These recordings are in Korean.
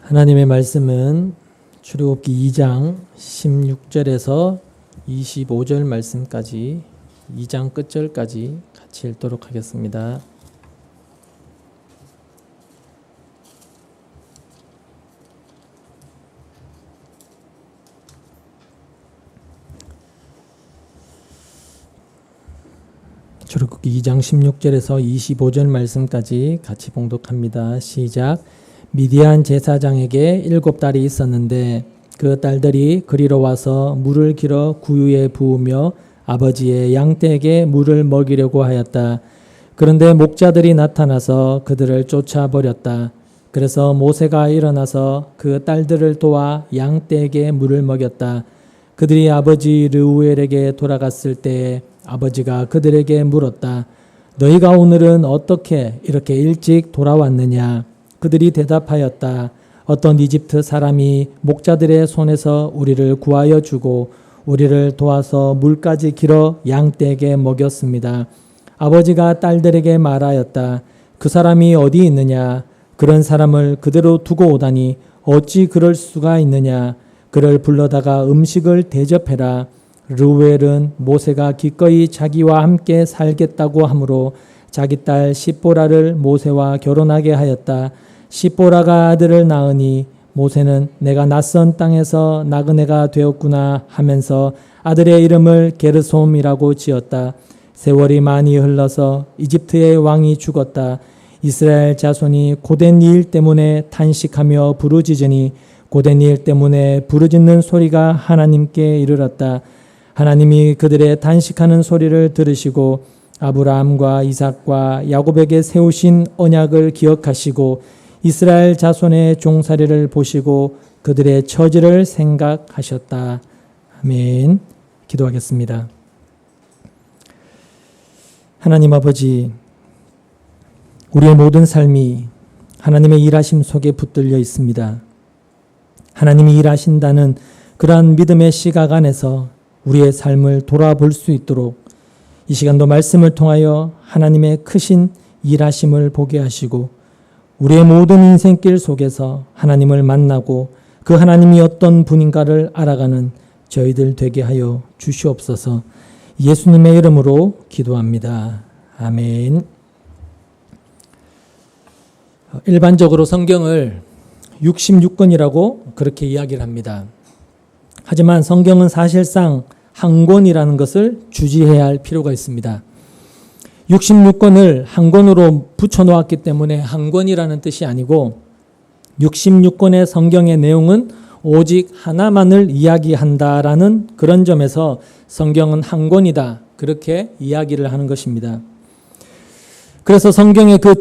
하나님의 말씀은 출애굽기 2장 16절에서 25절 말씀까지 2장 끝절까지 같이 읽도록 하겠습니다. 출애굽기 2장 16절에서 25절 말씀까지 같이 봉독합니다. 시작. 미디안 제사장에게 7딸이 있었는데 그 딸들이 그리로 와서 물을 길어 구유에 부으며 아버지의 양떼에게 물을 먹이려고 하였다. 그런데 목자들이 나타나서 그들을 쫓아버렸다. 그래서 모세가 일어나서 그 딸들을 도와 양떼에게 물을 먹였다. 그들이 아버지 르우엘에게 돌아갔을 때에 아버지가 그들에게 물었다. 너희가 오늘은 어떻게 이렇게 일찍 돌아왔느냐? 그들이 대답하였다. 어떤 이집트 사람이 목자들의 손에서 우리를 구하여 주고 우리를 도와서 물까지 길어 양떼에게 먹였습니다. 아버지가 딸들에게 말하였다. 그 사람이 어디 있느냐? 그런 사람을 그대로 두고 오다니 어찌 그럴 수가 있느냐? 그를 불러다가 음식을 대접해라. 르우엘은 모세가 기꺼이 자기와 함께 살겠다고 하므로 자기 딸 시보라를 모세와 결혼하게 하였다. 시보라가 아들을 낳으니 모세는 내가 낯선 땅에서 나그네가 되었구나 하면서 아들의 이름을 게르솜이라고 지었다. 세월이 많이 흘러서 이집트의 왕이 죽었다. 이스라엘 자손이 고된 일 때문에 탄식하며 부르짖으니 고된 일 때문에 부르짖는 소리가 하나님께 이르렀다. 하나님이 그들의 탄식하는 소리를 들으시고 아브라함과 이삭과 야곱에게 세우신 언약을 기억하시고 이스라엘 자손의 종살이를 보시고 그들의 처지를 생각하셨다. 아멘. 기도하겠습니다. 하나님 아버지, 우리의 모든 삶이 하나님의 일하심 속에 붙들려 있습니다. 하나님이 일하신다는 그러한 믿음의 시각 안에서 우리의 삶을 돌아볼 수 있도록 이 시간도 말씀을 통하여 하나님의 크신 일하심을 보게 하시고 우리의 모든 인생길 속에서 하나님을 만나고 그 하나님이 어떤 분인가를 알아가는 저희들 되게 하여 주시옵소서. 예수님의 이름으로 기도합니다. 아멘. 일반적으로 성경을 66권이라고 그렇게 이야기를 합니다. 하지만 성경은 사실상 한 권이라는 것을 주지해야 할 필요가 있습니다. 66권을 한 권으로 붙여놓았기 때문에 한 권이라는 뜻이 아니고 66권의 성경의 내용은 오직 하나만을 이야기한다라는 그런 점에서 성경은 한 권이다. 그렇게 이야기를 하는 것입니다. 그래서 성경의 그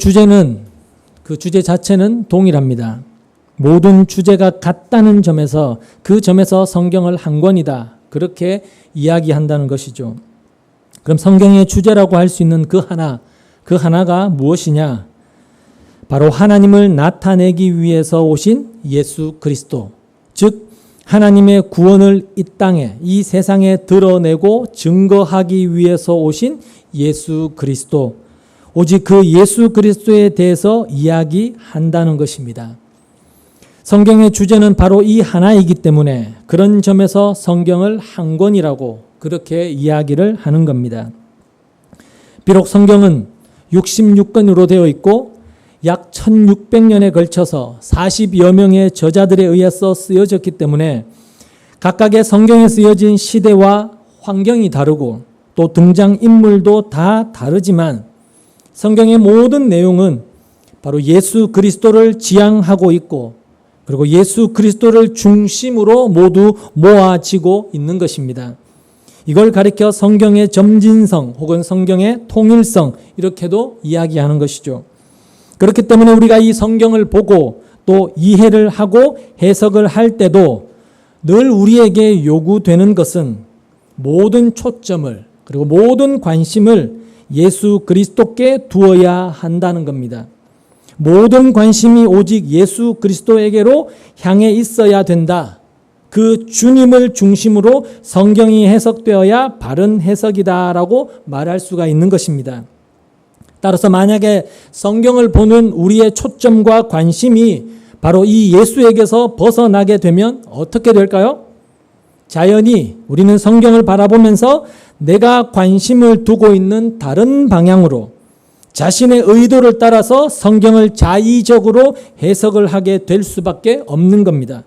주제 자체는 동일합니다. 모든 주제가 같다는 점에서 그 점에서 성경을 한 권이다. 그렇게 이야기한다는 것이죠. 그럼 성경의 주제라고 할 수 있는 그 하나가 무엇이냐? 바로 하나님을 나타내기 위해서 오신 예수 그리스도, 즉 하나님의 구원을 이 땅에, 이 세상에 드러내고 증거하기 위해서 오신 예수 그리스도, 오직 그 예수 그리스도에 대해서 이야기한다는 것입니다. 성경의 주제는 바로 이 하나이기 때문에 그런 점에서 성경을 한 권이라고 그렇게 이야기를 하는 겁니다. 비록 성경은 66권으로 되어 있고 약 1600년에 걸쳐서 40여 명의 저자들에 의해서 쓰여졌기 때문에 각각의 성경에 쓰여진 시대와 환경이 다르고 또 등장인물도 다 다르지만 성경의 모든 내용은 바로 예수 그리스도를 지향하고 있고 그리고 예수 그리스도를 중심으로 모두 모아지고 있는 것입니다. 이걸 가리켜 성경의 점진성 혹은 성경의 통일성 이렇게도 이야기하는 것이죠. 그렇기 때문에 우리가 이 성경을 보고 또 이해를 하고 해석을 할 때도 늘 우리에게 요구되는 것은 모든 초점을 그리고 모든 관심을 예수 그리스도께 두어야 한다는 겁니다. 모든 관심이 오직 예수 그리스도에게로 향해 있어야 된다. 그 주님을 중심으로 성경이 해석되어야 바른 해석이다라고 말할 수가 있는 것입니다. 따라서 만약에 성경을 보는 우리의 초점과 관심이 바로 이 예수에게서 벗어나게 되면 어떻게 될까요? 자연히 우리는 성경을 바라보면서 내가 관심을 두고 있는 다른 방향으로 자신의 의도를 따라서 성경을 자의적으로 해석을 하게 될 수밖에 없는 겁니다.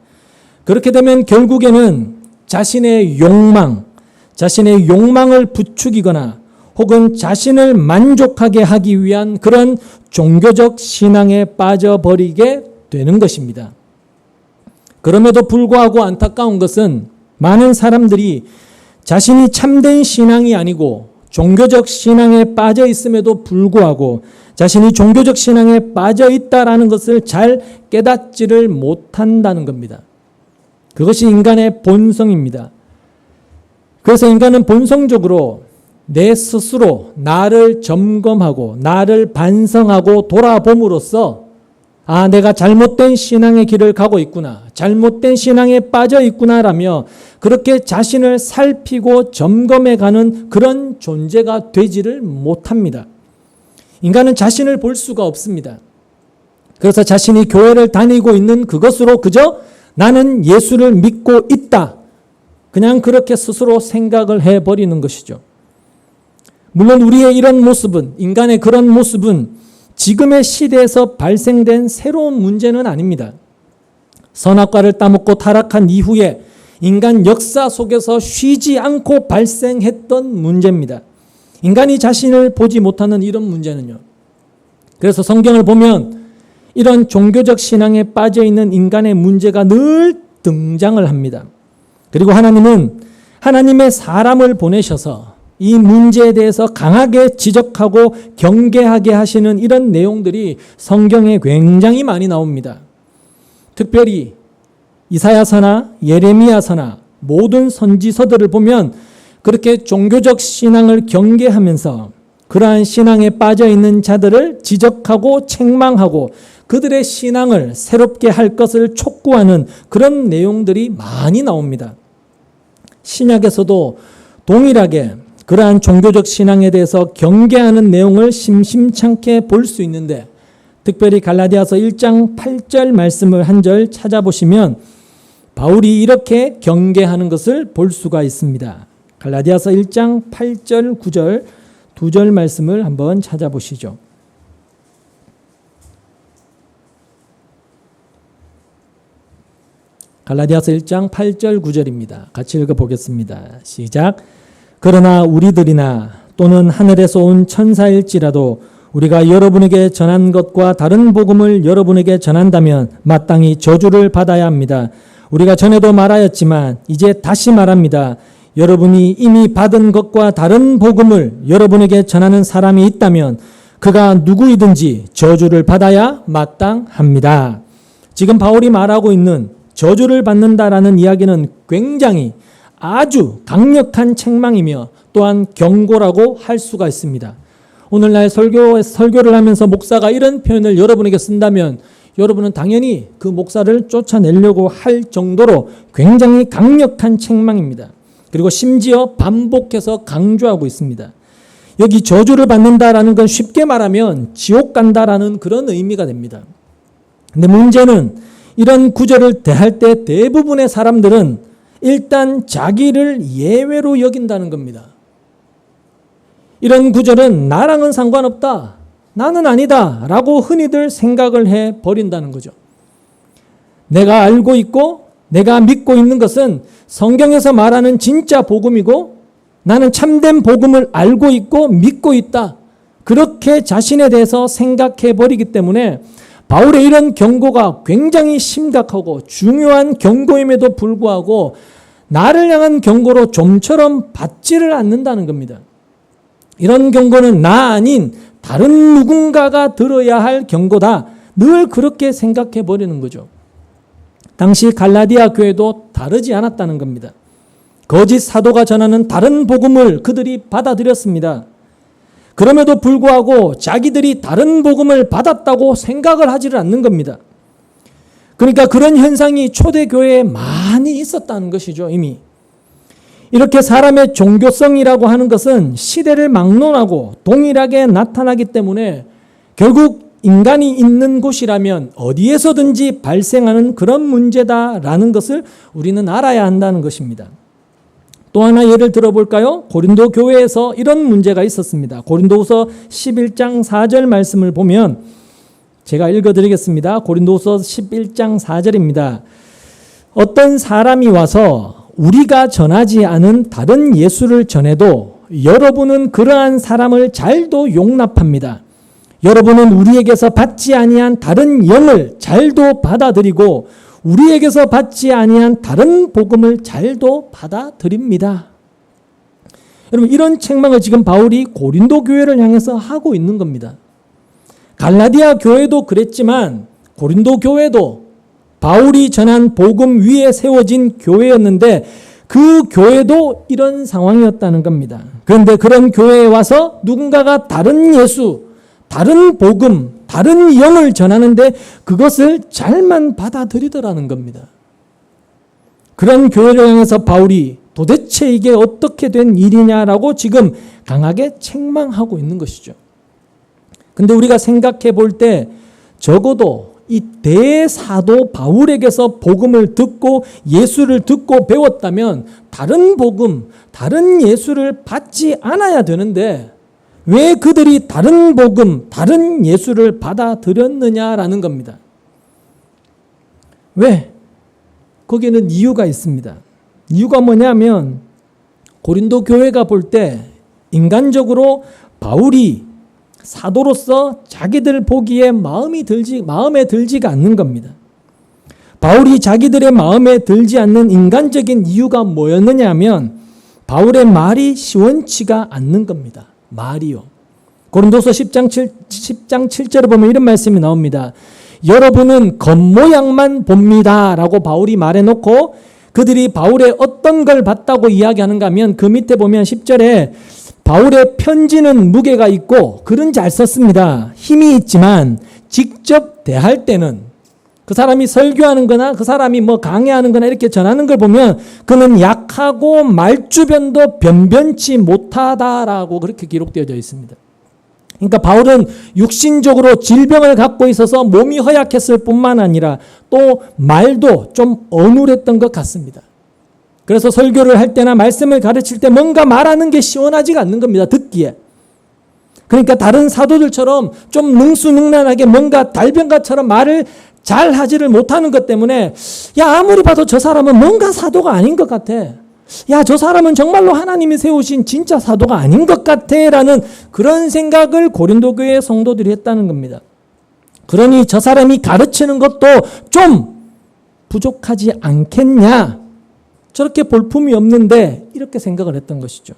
그렇게 되면 결국에는 자신의 욕망을 부추기거나 혹은 자신을 만족하게 하기 위한 그런 종교적 신앙에 빠져버리게 되는 것입니다. 그럼에도 불구하고 안타까운 것은 많은 사람들이 자신이 참된 신앙이 아니고 종교적 신앙에 빠져 있음에도 불구하고 자신이 종교적 신앙에 빠져 있다라는 것을 잘 깨닫지를 못한다는 겁니다. 그것이 인간의 본성입니다. 그래서 인간은 본성적으로 내 스스로 나를 점검하고 나를 반성하고 돌아봄으로써 내가 잘못된 신앙의 길을 가고 있구나, 잘못된 신앙에 빠져 있구나라며 그렇게 자신을 살피고 점검해가는 그런 존재가 되지를 못합니다. 인간은 자신을 볼 수가 없습니다. 그래서 자신이 교회를 다니고 있는 그것으로 그저 나는 예수를 믿고 있다, 그냥 그렇게 스스로 생각을 해버리는 것이죠. 물론 우리의 이런 모습은, 인간의 그런 모습은 지금의 시대에서 발생된 새로운 문제는 아닙니다. 선악과를 따먹고 타락한 이후에 인간 역사 속에서 쉬지 않고 발생했던 문제입니다. 인간이 자신을 보지 못하는 이런 문제는요. 그래서 성경을 보면 이런 종교적 신앙에 빠져 있는 인간의 문제가 늘 등장을 합니다. 그리고 하나님은 하나님의 사람을 보내셔서 이 문제에 대해서 강하게 지적하고 경계하게 하시는 이런 내용들이 성경에 굉장히 많이 나옵니다. 특별히 이사야서나 예레미야서나 모든 선지서들을 보면 그렇게 종교적 신앙을 경계하면서 그러한 신앙에 빠져 있는 자들을 지적하고 책망하고 그들의 신앙을 새롭게 할 것을 촉구하는 그런 내용들이 많이 나옵니다. 신약에서도 동일하게 그러한 종교적 신앙에 대해서 경계하는 내용을 심심찮게 볼 수 있는데, 특별히 갈라디아서 1장 8절 말씀을 한 절 찾아보시면 바울이 이렇게 경계하는 것을 볼 수가 있습니다. 갈라디아서 1장 8절 9절 두 절 말씀을 한번 찾아보시죠. 갈라디아서 1장 8절 9절입니다. 같이 읽어보겠습니다. 시작. 그러나 우리들이나 또는 하늘에서 온 천사일지라도 우리가 여러분에게 전한 것과 다른 복음을 여러분에게 전한다면 마땅히 저주를 받아야 합니다. 우리가 전에도 말하였지만 이제 다시 말합니다. 여러분이 이미 받은 것과 다른 복음을 여러분에게 전하는 사람이 있다면 그가 누구이든지 저주를 받아야 마땅합니다. 지금 바울이 말하고 있는 저주를 받는다라는 이야기는 굉장히 아주 강력한 책망이며 또한 경고라고 할 수가 있습니다. 오늘날 설교를 하면서 목사가 이런 표현을 여러분에게 쓴다면 여러분은 당연히 그 목사를 쫓아내려고 할 정도로 굉장히 강력한 책망입니다. 그리고 심지어 반복해서 강조하고 있습니다. 여기 저주를 받는다라는 건 쉽게 말하면 지옥 간다라는 그런 의미가 됩니다. 근데 문제는 이런 구절을 대할 때 대부분의 사람들은 일단 자기를 예외로 여긴다는 겁니다. 이런 구절은 나랑은 상관없다, 나는 아니다 라고 흔히들 생각을 해버린다는 거죠. 내가 알고 있고 내가 믿고 있는 것은 성경에서 말하는 진짜 복음이고 나는 참된 복음을 알고 있고 믿고 있다, 그렇게 자신에 대해서 생각해버리기 때문에 바울의 이런 경고가 굉장히 심각하고 중요한 경고임에도 불구하고 나를 향한 경고로 좀처럼 받지를 않는다는 겁니다. 이런 경고는 나 아닌 다른 누군가가 들어야 할 경고다, 늘 그렇게 생각해 버리는 거죠. 당시 갈라디아 교회도 다르지 않았다는 겁니다. 거짓 사도가 전하는 다른 복음을 그들이 받아들였습니다. 그럼에도 불구하고 자기들이 다른 복음을 받았다고 생각을 하지를 않는 겁니다. 그러니까 그런 현상이 초대교회에 많이 있었다는 것이죠, 이미. 이렇게 사람의 종교성이라고 하는 것은 시대를 막론하고 동일하게 나타나기 때문에 결국 인간이 있는 곳이라면 어디에서든지 발생하는 그런 문제다라는 것을 우리는 알아야 한다는 것입니다. 또 하나 예를 들어볼까요? 고린도 교회에서 이런 문제가 있었습니다. 고린도후서 11장 4절 말씀을 보면 제가 읽어드리겠습니다. 고린도후서 11장 4절입니다. 어떤 사람이 와서 우리가 전하지 않은 다른 예수를 전해도 여러분은 그러한 사람을 잘도 용납합니다. 여러분은 우리에게서 받지 아니한 다른 영을 잘도 받아들이고 우리에게서 받지 아니한 다른 복음을 잘도 받아들입니다. 여러분, 이런 책망을 지금 바울이 고린도 교회를 향해서 하고 있는 겁니다. 갈라디아 교회도 그랬지만 고린도 교회도 바울이 전한 복음 위에 세워진 교회였는데 그 교회도 이런 상황이었다는 겁니다. 그런데 그런 교회에 와서 누군가가 다른 예수, 다른 복음, 다른 영을 전하는데 그것을 잘만 받아들이더라는 겁니다. 그런 교회를 향해서 바울이 도대체 이게 어떻게 된 일이냐라고 지금 강하게 책망하고 있는 것이죠. 근데 우리가 생각해 볼 때 적어도 이 대사도 바울에게서 복음을 듣고 예수를 듣고 배웠다면 다른 복음, 다른 예수를 받지 않아야 되는데 왜 그들이 다른 복음, 다른 예수를 받아들였느냐라는 겁니다. 왜? 거기에는 이유가 있습니다. 이유가 뭐냐면 고린도 교회가 볼 때 인간적으로 바울이 사도로서 자기들 보기에 마음에 들지가 않는 겁니다. 바울이 자기들의 마음에 들지 않는 인간적인 이유가 뭐였느냐 하면 바울의 말이 시원치가 않는 겁니다. 말이요. 고린도서 10장 7절에 보면 이런 말씀이 나옵니다. 여러분은 겉모양만 봅니다 라고 바울이 말해놓고 그들이 바울의 어떤 걸 봤다고 이야기하는가 하면 그 밑에 보면 10절에 바울의 편지는 무게가 있고 글은 잘 썼습니다. 힘이 있지만 직접 대할 때는 그 사람이 설교하는 거나 그 사람이 뭐 강의하는 거나 이렇게 전하는 걸 보면 그는 약하고 말주변도 변변치 못하다라고 그렇게 기록되어져 있습니다. 그러니까 바울은 육신적으로 질병을 갖고 있어서 몸이 허약했을 뿐만 아니라 또 말도 좀 어눌했던 것 같습니다. 그래서 설교를 할 때나 말씀을 가르칠 때 뭔가 말하는 게 시원하지가 않는 겁니다. 듣기에. 그러니까 다른 사도들처럼 좀 능수능란하게 뭔가 달변가처럼 말을 잘 하지를 못하는 것 때문에 야 아무리 봐도 저 사람은 뭔가 사도가 아닌 것 같아. 야 저 사람은 정말로 하나님이 세우신 진짜 사도가 아닌 것 같아 라는 그런 생각을 고린도 교회의 성도들이 했다는 겁니다. 그러니 저 사람이 가르치는 것도 좀 부족하지 않겠냐. 저렇게 볼품이 없는데 이렇게 생각을 했던 것이죠.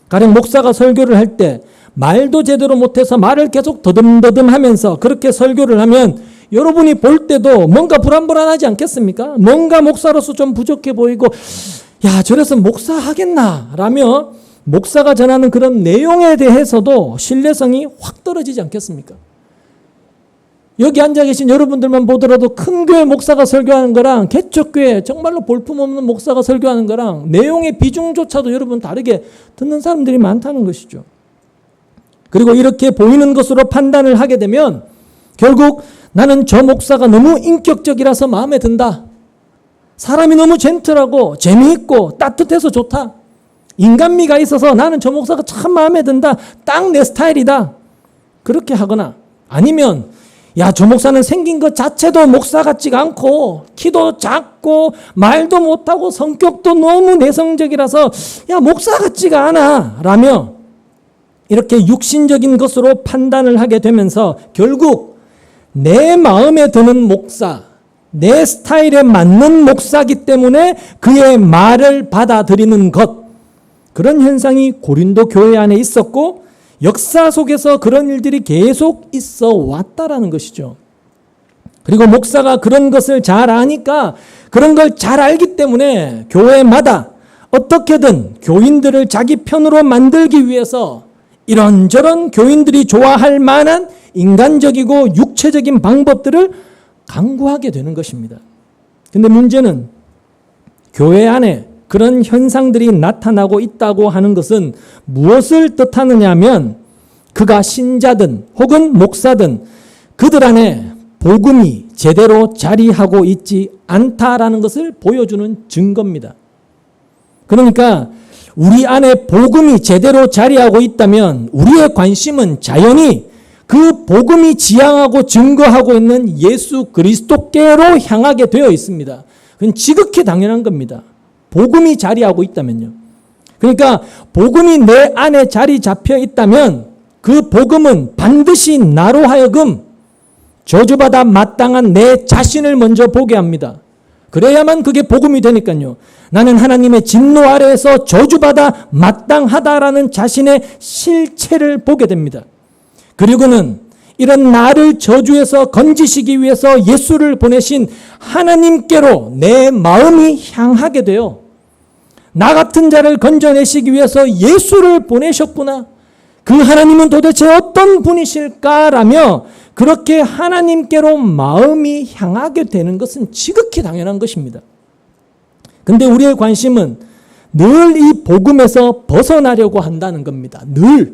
가령 목사가 설교를 할 때 말도 제대로 못해서 말을 계속 더듬더듬 하면서 그렇게 설교를 하면 여러분이 볼 때도 뭔가 불안불안하지 않겠습니까? 뭔가 목사로서 좀 부족해 보이고 야 저래서 목사 하겠나 라며 목사가 전하는 그런 내용에 대해서도 신뢰성이 확 떨어지지 않겠습니까? 여기 앉아 계신 여러분들만 보더라도 큰 교회 목사가 설교하는 거랑 개척교회 정말로 볼품없는 목사가 설교하는 거랑 내용의 비중조차도 여러분 다르게 듣는 사람들이 많다는 것이죠. 그리고 이렇게 보이는 것으로 판단을 하게 되면 결국 나는 저 목사가 너무 인격적이라서 마음에 든다. 사람이 너무 젠틀하고 재미있고 따뜻해서 좋다. 인간미가 있어서 나는 저 목사가 참 마음에 든다. 딱 내 스타일이다. 그렇게 하거나 아니면 야, 저 목사는 생긴 것 자체도 목사 같지가 않고 키도 작고 말도 못하고 성격도 너무 내성적이라서 야, 목사 같지가 않아 라며 이렇게 육신적인 것으로 판단을 하게 되면서 결국 내 마음에 드는 목사, 내 스타일에 맞는 목사이기 때문에 그의 말을 받아들이는 것, 그런 현상이 고린도 교회 안에 있었고 역사 속에서 그런 일들이 계속 있어 왔다라는 것이죠. 그리고 목사가 그런 것을 잘 아니까 그런 걸 잘 알기 때문에 교회마다 어떻게든 교인들을 자기 편으로 만들기 위해서 이런저런 교인들이 좋아할 만한 인간적이고 육체적인 방법들을 강구하게 되는 것입니다. 근데 문제는 교회 안에 그런 현상들이 나타나고 있다고 하는 것은 무엇을 뜻하느냐 하면 그가 신자든 혹은 목사든 그들 안에 복음이 제대로 자리하고 있지 않다라는 것을 보여주는 증거입니다. 그러니까 우리 안에 복음이 제대로 자리하고 있다면 우리의 관심은 자연히 그 복음이 지향하고 증거하고 있는 예수 그리스도께로 향하게 되어 있습니다. 그건 지극히 당연한 겁니다. 복음이 자리하고 있다면요. 그러니까 복음이 내 안에 자리 잡혀 있다면 그 복음은 반드시 나로 하여금 저주받아 마땅한 내 자신을 먼저 보게 합니다. 그래야만 그게 복음이 되니까요. 나는 하나님의 진노 아래에서 저주받아 마땅하다라는 자신의 실체를 보게 됩니다. 그리고는 이런 나를 저주에서 건지시기 위해서 예수를 보내신 하나님께로 내 마음이 향하게 돼요. 나 같은 자를 건져내시기 위해서 예수를 보내셨구나. 그 하나님은 도대체 어떤 분이실까라며 그렇게 하나님께로 마음이 향하게 되는 것은 지극히 당연한 것입니다. 근데 우리의 관심은 늘 이 복음에서 벗어나려고 한다는 겁니다. 늘.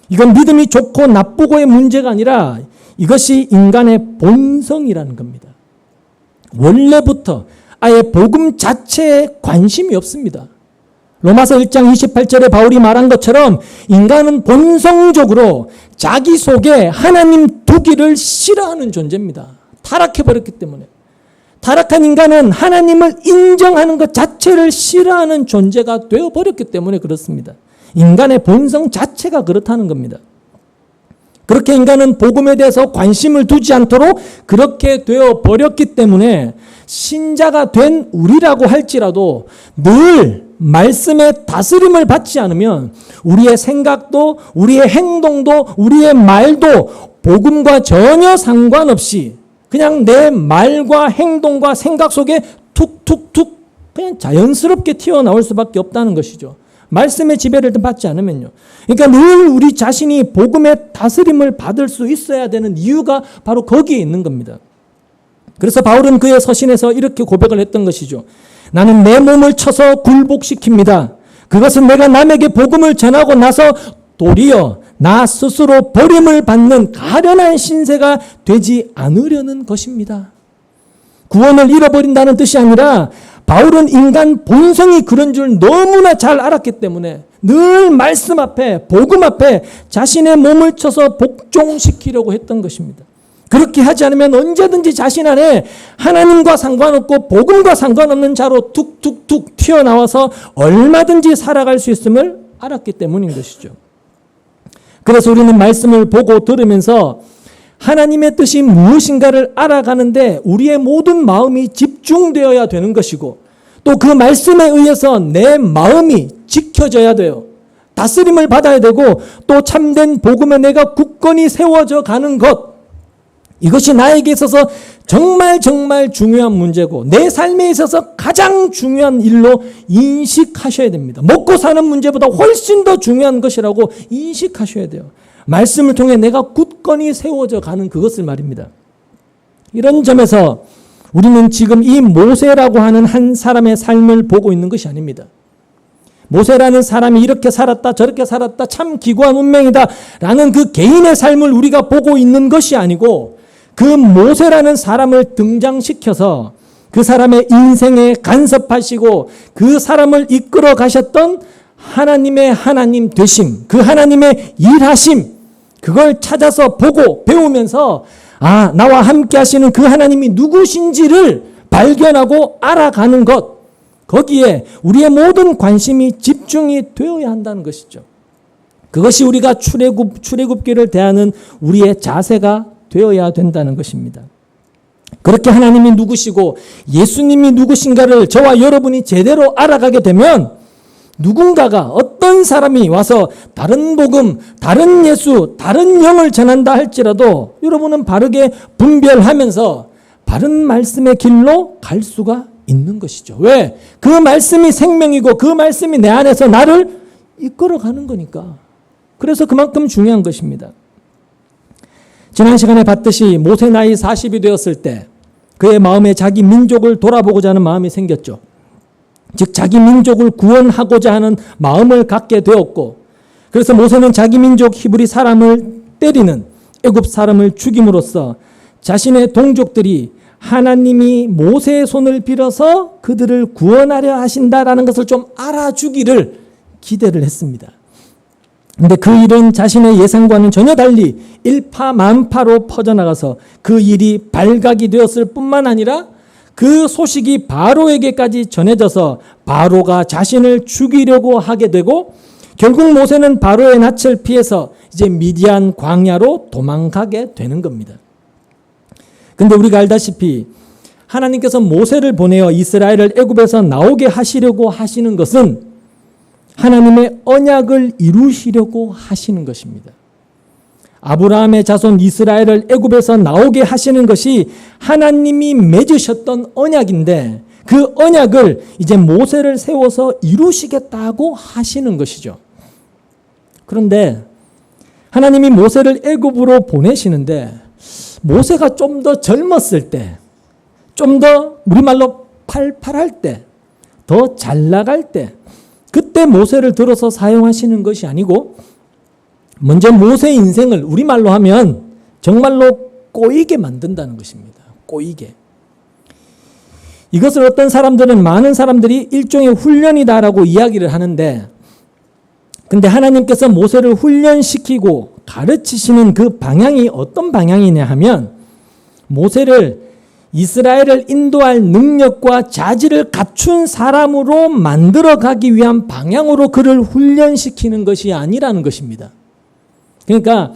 이건 믿음이 좋고 나쁘고의 문제가 아니라 이것이 인간의 본성이라는 겁니다. 원래부터 아예 복음 자체에 관심이 없습니다. 로마서 1장 28절에 바울이 말한 것처럼 인간은 본성적으로 자기 속에 하나님 두기를 싫어하는 존재입니다. 타락해버렸기 때문에. 타락한 인간은 하나님을 인정하는 것 자체를 싫어하는 존재가 되어버렸기 때문에 그렇습니다. 인간의 본성 자체가 그렇다는 겁니다. 그렇게 인간은 복음에 대해서 관심을 두지 않도록 그렇게 되어버렸기 때문에 신자가 된 우리라고 할지라도 늘 말씀의 다스림을 받지 않으면 우리의 생각도 우리의 행동도 우리의 말도 복음과 전혀 상관없이 그냥 내 말과 행동과 생각 속에 툭툭툭 그냥 자연스럽게 튀어나올 수밖에 없다는 것이죠. 말씀의 지배를 받지 않으면요. 그러니까 늘 우리 자신이 복음의 다스림을 받을 수 있어야 되는 이유가 바로 거기에 있는 겁니다. 그래서 바울은 그의 서신에서 이렇게 고백을 했던 것이죠. 나는 내 몸을 쳐서 굴복시킵니다. 그것은 내가 남에게 복음을 전하고 나서 도리어 나 스스로 버림을 받는 가련한 신세가 되지 않으려는 것입니다. 구원을 잃어버린다는 뜻이 아니라 바울은 인간 본성이 그런 줄 너무나 잘 알았기 때문에 늘 말씀 앞에 복음 앞에 자신의 몸을 쳐서 복종시키려고 했던 것입니다. 그렇게 하지 않으면 언제든지 자신 안에 하나님과 상관없고 복음과 상관없는 자로 툭툭툭 튀어나와서 얼마든지 살아갈 수 있음을 알았기 때문인 것이죠. 그래서 우리는 말씀을 보고 들으면서 하나님의 뜻이 무엇인가를 알아가는데 우리의 모든 마음이 집중되어야 되는 것이고 또 그 말씀에 의해서 내 마음이 지켜져야 돼요. 다스림을 받아야 되고 또 참된 복음에 내가 굳건히 세워져 가는 것, 이것이 나에게 있어서 정말 중요한 문제고 내 삶에 있어서 가장 중요한 일로 인식하셔야 됩니다. 먹고 사는 문제보다 훨씬 더 중요한 것이라고 인식하셔야 돼요. 말씀을 통해 내가 굳건히 세워져 가는 그것을 말입니다. 이런 점에서 우리는 지금 이 모세라고 하는 한 사람의 삶을 보고 있는 것이 아닙니다. 모세라는 사람이 이렇게 살았다 저렇게 살았다 참 기구한 운명이다 라는 그 개인의 삶을 우리가 보고 있는 것이 아니고 그 모세라는 사람을 등장시켜서 그 사람의 인생에 간섭하시고 그 사람을 이끌어 가셨던 하나님의 하나님 되심, 그 하나님의 일하심, 그걸 찾아서 보고 배우면서 아, 나와 함께 하시는 그 하나님이 누구신지를 발견하고 알아가는 것, 거기에 우리의 모든 관심이 집중이 되어야 한다는 것이죠. 그것이 우리가 출애굽기를 대하는 우리의 자세가 되어야 된다는 것입니다. 그렇게 하나님이 누구시고 예수님이 누구신가를 저와 여러분이 제대로 알아가게 되면 누군가가 어떤 사람이 와서 다른 복음, 다른 예수, 다른 영을 전한다 할지라도 여러분은 바르게 분별하면서 바른 말씀의 길로 갈 수가 있는 것이죠. 왜? 그 말씀이 생명이고 그 말씀이 내 안에서 나를 이끌어가는 거니까. 그래서 그만큼 중요한 것입니다. 지난 시간에 봤듯이 모세 나이 40이 되었을 때 그의 마음에 자기 민족을 돌아보고자 하는 마음이 생겼죠. 즉 자기 민족을 구원하고자 하는 마음을 갖게 되었고 그래서 모세는 자기 민족 히브리 사람을 때리는 애굽 사람을 죽임으로써 자신의 동족들이 하나님이 모세의 손을 빌어서 그들을 구원하려 하신다라는 것을 좀 알아주기를 기대를 했습니다. 근데 그 일은 자신의 예상과는 전혀 달리 일파만파로 퍼져나가서 그 일이 발각이 되었을 뿐만 아니라 그 소식이 바로에게까지 전해져서 바로가 자신을 죽이려고 하게 되고 결국 모세는 바로의 낯을 피해서 이제 미디안 광야로 도망가게 되는 겁니다. 근데 우리가 알다시피 하나님께서 모세를 보내어 이스라엘을 애굽에서 나오게 하시려고 하시는 것은 하나님의 언약을 이루시려고 하시는 것입니다. 아브라함의 자손 이스라엘을 애굽에서 나오게 하시는 것이 하나님이 맺으셨던 언약인데 그 언약을 이제 모세를 세워서 이루시겠다고 하시는 것이죠. 그런데 하나님이 모세를 애굽으로 보내시는데 모세가 좀 더 젊었을 때, 좀 더 우리말로 팔팔할 때, 더 잘 나갈 때 그때 모세를 들어서 사용하시는 것이 아니고 먼저 모세의 인생을 우리말로 하면 정말로 꼬이게 만든다는 것입니다. 꼬이게. 이것을 어떤 사람들은 많은 사람들이 일종의 훈련이다라고 이야기를 하는데 근데 하나님께서 모세를 훈련시키고 가르치시는 그 방향이 어떤 방향이냐 하면 모세를 이스라엘을 인도할 능력과 자질을 갖춘 사람으로 만들어가기 위한 방향으로 그를 훈련시키는 것이 아니라는 것입니다. 그러니까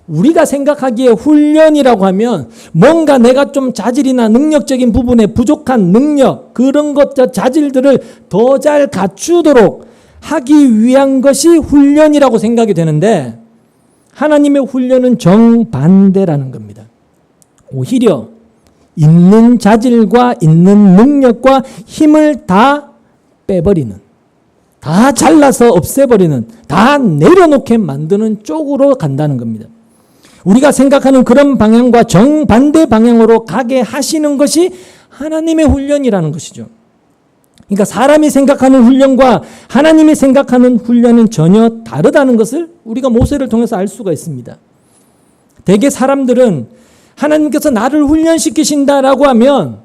우리가 생각하기에 훈련이라고 하면 뭔가 내가 좀 자질이나 능력적인 부분에 부족한 능력 그런 것과 자질들을 더 잘 갖추도록 하기 위한 것이 훈련이라고 생각이 되는데 하나님의 훈련은 정반대라는 겁니다. 오히려 있는 자질과 있는 능력과 힘을 다 빼버리는, 다 잘라서 없애버리는, 다 내려놓게 만드는 쪽으로 간다는 겁니다. 우리가 생각하는 그런 방향과 정반대 방향으로 가게 하시는 것이 하나님의 훈련이라는 것이죠. 그러니까 사람이 생각하는 훈련과 하나님이 생각하는 훈련은 전혀 다르다는 것을 우리가 모세를 통해서 알 수가 있습니다. 대개 사람들은 하나님께서 나를 훈련시키신다라고 하면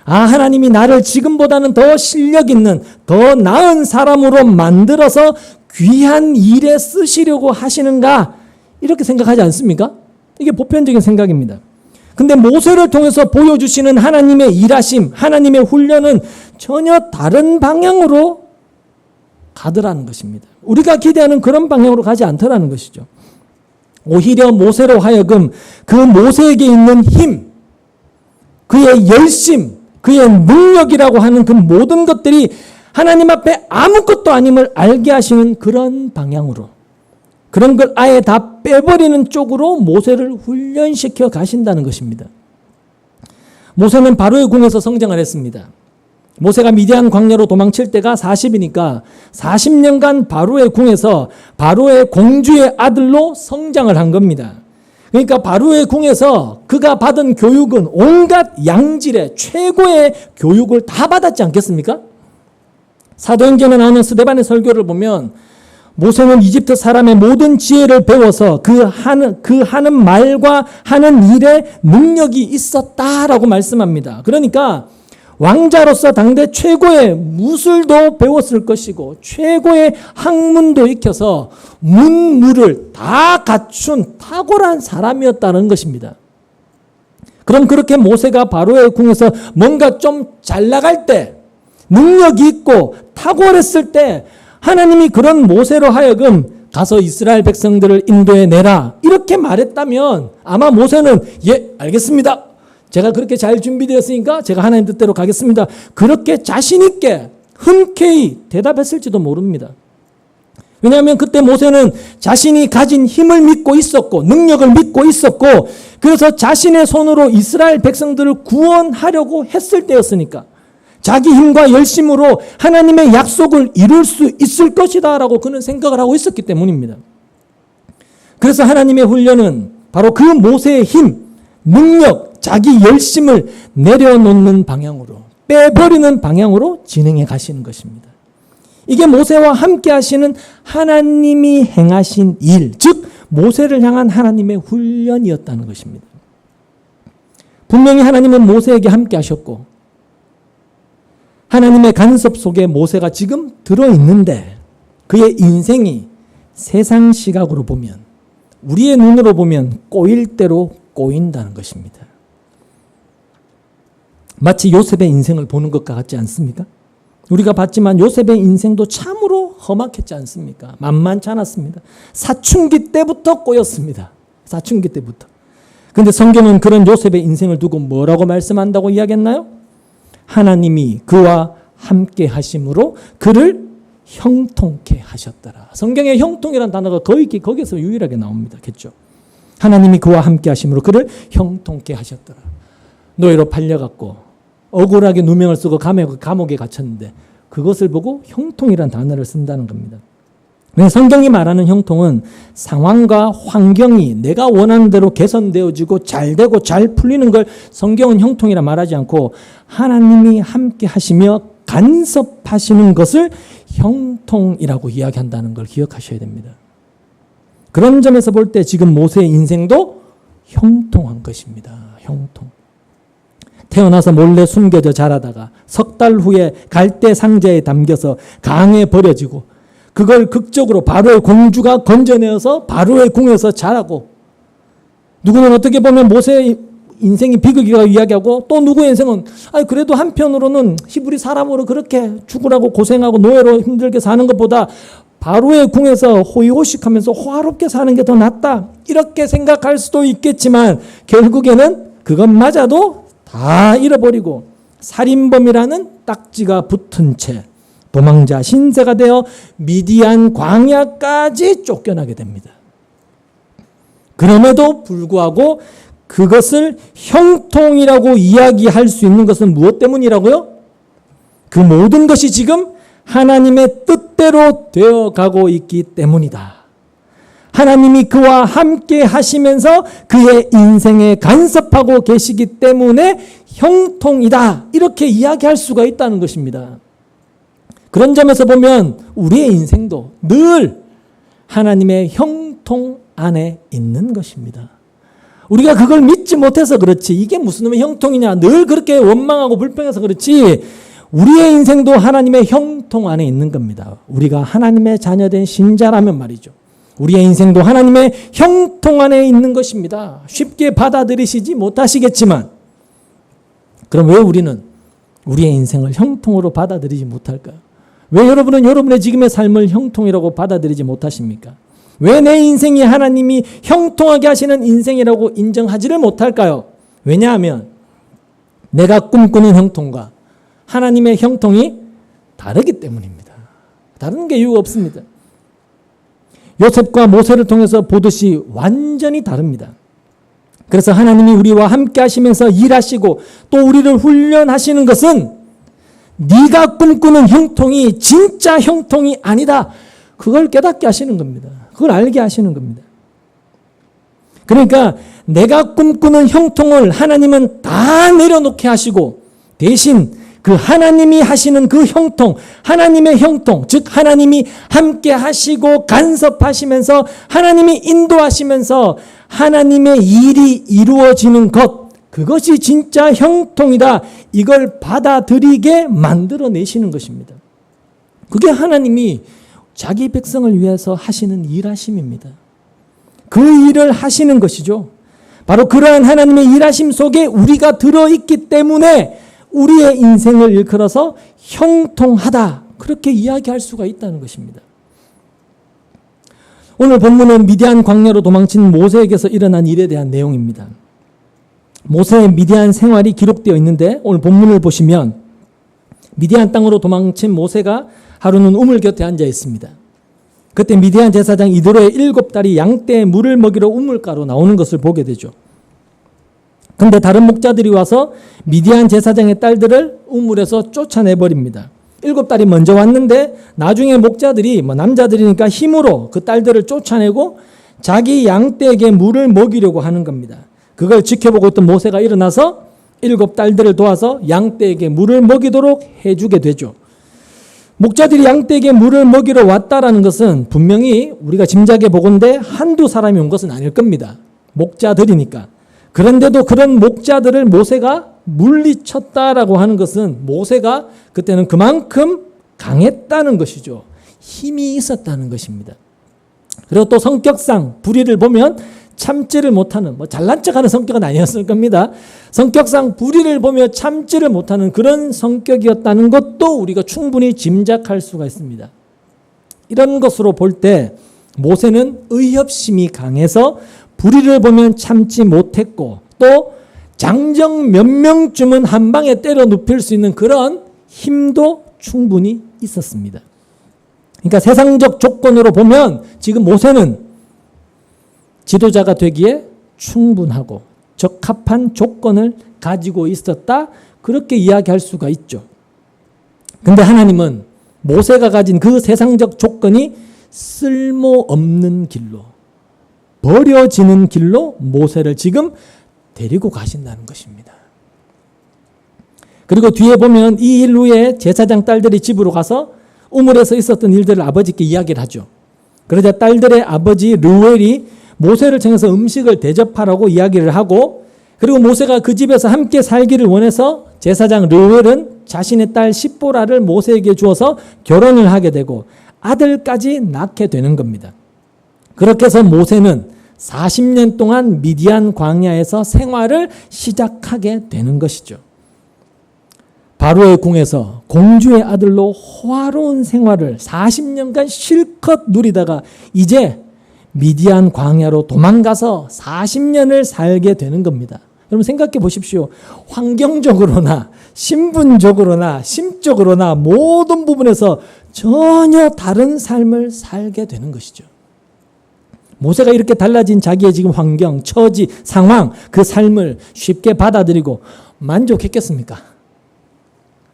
하나님이 나를 지금보다는 더 실력 있는 더 나은 사람으로 만들어서 귀한 일에 쓰시려고 하시는가 이렇게 생각하지 않습니까? 이게 보편적인 생각입니다. 근데 모세를 통해서 보여주시는 하나님의 일하심, 하나님의 훈련은 전혀 다른 방향으로 가더라는 것입니다. 우리가 기대하는 그런 방향으로 가지 않더라는 것이죠. 오히려 모세로 하여금 그 모세에게 있는 힘, 그의 열심, 그의 능력이라고 하는 그 모든 것들이 하나님 앞에 아무것도 아님을 알게 하시는 그런 방향으로 그런 걸 아예 다 빼버리는 쪽으로 모세를 훈련시켜 가신다는 것입니다. 모세는 바로의 궁에서 성장을 했습니다. 모세가 미디안 광야로 도망칠 때가 40이니까 40년간 바로의 궁에서 바로의 공주의 아들로 성장을 한 겁니다. 그러니까 바로의 궁에서 그가 받은 교육은 온갖 양질의 최고의 교육을 다 받았지 않겠습니까? 사도행전에 나오는 스데반의 설교를 보면 모세는 이집트 사람의 모든 지혜를 배워서 그 하는 말과 하는 일에 능력이 있었다라고 말씀합니다. 그러니까 왕자로서 당대 최고의 무술도 배웠을 것이고 최고의 학문도 익혀서 문무를 다 갖춘 탁월한 사람이었다는 것입니다. 그럼 그렇게 모세가 바로의 궁에서 뭔가 좀 잘 나갈 때 능력이 있고 탁월했을 때 하나님이 그런 모세로 하여금 가서 이스라엘 백성들을 인도해 내라 이렇게 말했다면 아마 모세는 예 알겠습니다. 제가 그렇게 잘 준비되었으니까 제가 하나님 뜻대로 가겠습니다. 그렇게 자신 있게 흔쾌히 대답했을지도 모릅니다. 왜냐하면 그때 모세는 자신이 가진 힘을 믿고 있었고 능력을 믿고 있었고 그래서 자신의 손으로 이스라엘 백성들을 구원하려고 했을 때였으니까 자기 힘과 열심으로 하나님의 약속을 이룰 수 있을 것이다 라고 그는 생각을 하고 있었기 때문입니다. 그래서 하나님의 훈련은 바로 그 모세의 힘, 능력, 자기 열심을 내려놓는 방향으로 빼버리는 방향으로 진행해 가시는 것입니다. 이게 모세와 함께 하시는 하나님이 행하신 일, 즉 모세를 향한 하나님의 훈련이었다는 것입니다. 분명히 하나님은 모세에게 함께 하셨고 하나님의 간섭 속에 모세가 지금 들어있는데 그의 인생이 세상 시각으로 보면, 우리의 눈으로 보면 꼬일 대로 꼬인다는 것입니다. 마치 요셉의 인생을 보는 것과 같지 않습니까? 우리가 봤지만 요셉의 인생도 참으로 험악했지 않습니까? 만만치 않았습니다. 사춘기 때부터 꼬였습니다. 사춘기 때부터. 그런데 성경은 그런 요셉의 인생을 두고 뭐라고 말씀한다고 이야기했나요? 하나님이 그와 함께 하심으로 그를 형통케 하셨더라. 성경에 형통이라는 단어가 거기서 유일하게 나옵니다. 겠죠? 하나님이 그와 함께 하심으로 그를 형통케 하셨더라. 노예로 팔려갔고 억울하게 누명을 쓰고 감옥에 갇혔는데 그것을 보고 형통이라는 단어를 쓴다는 겁니다. 성경이 말하는 형통은 상황과 환경이 내가 원하는 대로 개선되어지고 잘 되고 잘 풀리는 걸 성경은 형통이라 말하지 않고 하나님이 함께 하시며 간섭하시는 것을 형통이라고 이야기한다는 걸 기억하셔야 됩니다. 그런 점에서 볼 때 지금 모세의 인생도 형통한 것입니다. 형통. 태어나서 몰래 숨겨져 자라다가 석 달 후에 갈대 상자에 담겨서 강에 버려지고 그걸 극적으로 바로의 공주가 건져내어서 바로의 궁에서 자라고, 누구는 어떻게 보면 모세의 인생이 비극이라고 이야기하고 또 누구의 인생은 그래도 한편으로는 히브리 사람으로 그렇게 죽으라고 고생하고 노예로 힘들게 사는 것보다 바로의 궁에서 호의호식하면서 호화롭게 사는 게 더 낫다 이렇게 생각할 수도 있겠지만 결국에는 그것마저도 다 잃어버리고 살인범이라는 딱지가 붙은 채 도망자 신세가 되어 미디안 광야까지 쫓겨나게 됩니다. 그럼에도 불구하고 그것을 형통이라고 이야기할 수 있는 것은 무엇 때문이라고요? 그 모든 것이 지금 하나님의 뜻대로 되어가고 있기 때문이다. 하나님이 그와 함께 하시면서 그의 인생에 간섭하고 계시기 때문에 형통이다. 이렇게 이야기할 수가 있다는 것입니다. 그런 점에서 보면 우리의 인생도 늘 하나님의 형통 안에 있는 것입니다. 우리가 그걸 믿지 못해서 그렇지 이게 무슨 놈의 형통이냐 늘 그렇게 원망하고 불평해서 그렇지 우리의 인생도 하나님의 형통 안에 있는 겁니다. 우리가 하나님의 자녀된 신자라면 말이죠. 우리의 인생도 하나님의 형통 안에 있는 것입니다. 쉽게 받아들이시지 못하시겠지만 그럼 왜 우리는 우리의 인생을 형통으로 받아들이지 못할까요? 왜 여러분은 여러분의 지금의 삶을 형통이라고 받아들이지 못하십니까? 왜 내 인생이 하나님이 형통하게 하시는 인생이라고 인정하지를 못할까요? 왜냐하면 내가 꿈꾸는 형통과 하나님의 형통이 다르기 때문입니다. 다른 게 이유가 없습니다. 요셉과 모세를 통해서 보듯이 완전히 다릅니다. 그래서 하나님이 우리와 함께 하시면서 일하시고 또 우리를 훈련하시는 것은 네가 꿈꾸는 형통이 진짜 형통이 아니다. 그걸 깨닫게 하시는 겁니다. 그걸 알게 하시는 겁니다. 그러니까 내가 꿈꾸는 형통을 하나님은 다 내려놓게 하시고 대신 그 하나님이 하시는 그 형통, 하나님의 형통, 즉 하나님이 함께 하시고 간섭하시면서 하나님이 인도하시면서 하나님의 일이 이루어지는 것, 그것이 진짜 형통이다. 이걸 받아들이게 만들어내시는 것입니다. 그게 하나님이 자기 백성을 위해서 하시는 일하심입니다. 그 일을 하시는 것이죠. 바로 그러한 하나님의 일하심 속에 우리가 들어있기 때문에 우리의 인생을 일컬어서 형통하다. 그렇게 이야기할 수가 있다는 것입니다. 오늘 본문은 미디안 광야로 도망친 모세에게서 일어난 일에 대한 내용입니다. 모세의 미디안 생활이 기록되어 있는데 오늘 본문을 보시면 미디안 땅으로 도망친 모세가 하루는 우물 곁에 앉아 있습니다. 그때 미디안 제사장 이드로의 7딸이 양떼에 물을 먹이러 우물가로 나오는 것을 보게 되죠. 그런데 다른 목자들이 와서 미디안 제사장의 딸들을 우물에서 쫓아내버립니다. 7딸이 먼저 왔는데 나중에 목자들이 남자들이니까 힘으로 그 딸들을 쫓아내고 자기 양떼에게 물을 먹이려고 하는 겁니다. 그걸 지켜보고 있던 모세가 일어나서 7 딸들을 도와서 양떼에게 물을 먹이도록 해주게 되죠. 목자들이 양떼에게 물을 먹이러 왔다라는 것은 분명히 우리가 짐작해 보건대 한두 사람이 온 것은 아닐 겁니다. 목자들이니까. 그런데도 그런 목자들을 모세가 물리쳤다라고 하는 것은 모세가 그때는 그만큼 강했다는 것이죠. 힘이 있었다는 것입니다. 그리고 또 성격상 불의를 보면 참지를 못하는, 잘난 척하는 성격은 아니었을 겁니다. 성격상 불의를 보며 참지를 못하는 그런 성격이었다는 것도 우리가 충분히 짐작할 수가 있습니다. 이런 것으로 볼 때 모세는 의협심이 강해서 불의를 보면 참지 못했고 또 장정 몇 명쯤은 한 방에 때려 눕힐 수 있는 그런 힘도 충분히 있었습니다. 그러니까 세상적 조건으로 보면 지금 모세는 지도자가 되기에 충분하고 적합한 조건을 가지고 있었다. 그렇게 이야기할 수가 있죠. 근데 하나님은 모세가 가진 그 세상적 조건이 쓸모없는 길로, 버려지는 길로 모세를 지금 데리고 가신다는 것입니다. 그리고 뒤에 보면 이 일 후에 제사장 딸들이 집으로 가서 우물에서 있었던 일들을 아버지께 이야기를 하죠. 그러자 딸들의 아버지 르웰이 모세를 청해서 음식을 대접하라고 이야기를 하고, 그리고 모세가 그 집에서 함께 살기를 원해서 제사장 르웰은 자신의 딸 십보라를 모세에게 주어서 결혼을 하게 되고 아들까지 낳게 되는 겁니다. 그렇게 해서 모세는 40년 동안 미디안 광야에서 생활을 시작하게 되는 것이죠. 바로의 궁에서 공주의 아들로 호화로운 생활을 40년간 실컷 누리다가 이제 미디안 광야로 도망가서 40년을 살게 되는 겁니다. 여러분 생각해 보십시오. 환경적으로나 신분적으로나 심적으로나 모든 부분에서 전혀 다른 삶을 살게 되는 것이죠. 모세가 이렇게 달라진 자기의 지금 환경, 처지, 상황, 그 삶을 쉽게 받아들이고 만족했겠습니까?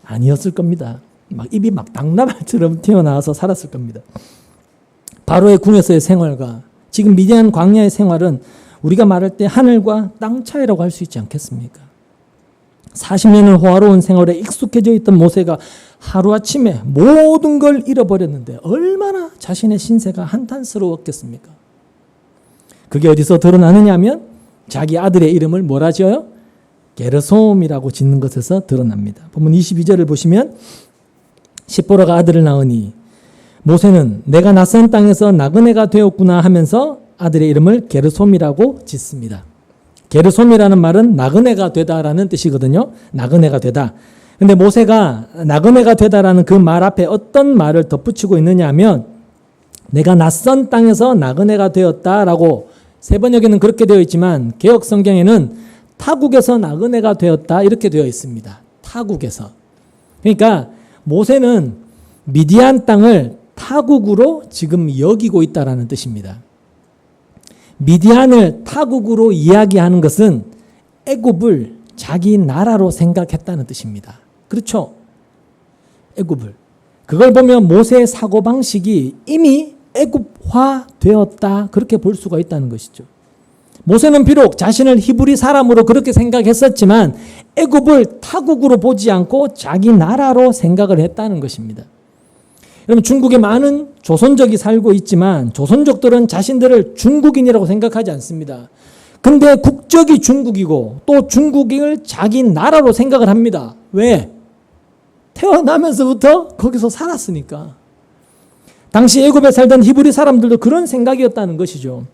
아니었을 겁니다. 입이 막 당나발처럼 튀어나와서 살았을 겁니다. 바로의 궁에서의 생활과 지금 미디안 광야의 생활은 우리가 말할 때 하늘과 땅 차이라고 할 수 있지 않겠습니까? 40년을 호화로운 생활에 익숙해져 있던 모세가 하루아침에 모든 걸 잃어버렸는데 얼마나 자신의 신세가 한탄스러웠겠습니까? 그게 어디서 드러나느냐 하면 자기 아들의 이름을 뭐라 지어요? 게르솜이라고 짓는 것에서 드러납니다. 본문 22절을 보시면 십보라가 아들을 낳으니 모세는 내가 낯선 땅에서 나그네가 되었구나 하면서 아들의 이름을 게르솜이라고 짓습니다. 게르솜이라는 말은 나그네가 되다라는 뜻이거든요. 나그네가 되다. 근데 모세가 나그네가 되다라는 그 말 앞에 어떤 말을 덧붙이고 있느냐 하면 내가 낯선 땅에서 나그네가 되었다라고 세번역에는 그렇게 되어 있지만 개역 성경에는 타국에서 나그네가 되었다 이렇게 되어 있습니다. 타국에서. 그러니까 모세는 미디안 땅을 타국으로 지금 여기고 있다라는 뜻입니다. 미디안을 타국으로 이야기하는 것은 애굽을 자기 나라로 생각했다는 뜻입니다. 그렇죠? 애굽을. 그걸 보면 모세의 사고방식이 이미 애굽화 되었다 그렇게 볼 수가 있다는 것이죠. 모세는 비록 자신을 히브리 사람으로 그렇게 생각했었지만 애굽을 타국으로 보지 않고 자기 나라로 생각을 했다는 것입니다. 여러분 중국에 많은 조선족이 살고 있지만 조선족들은 자신들을 중국인이라고 생각하지 않습니다. 근데 국적이 중국이고 또 중국인을 자기 나라로 생각을 합니다. 왜? 태어나면서부터 거기서 살았으니까. 당시 애굽에 살던 히브리 사람들도 그런 생각이었다는 것이죠.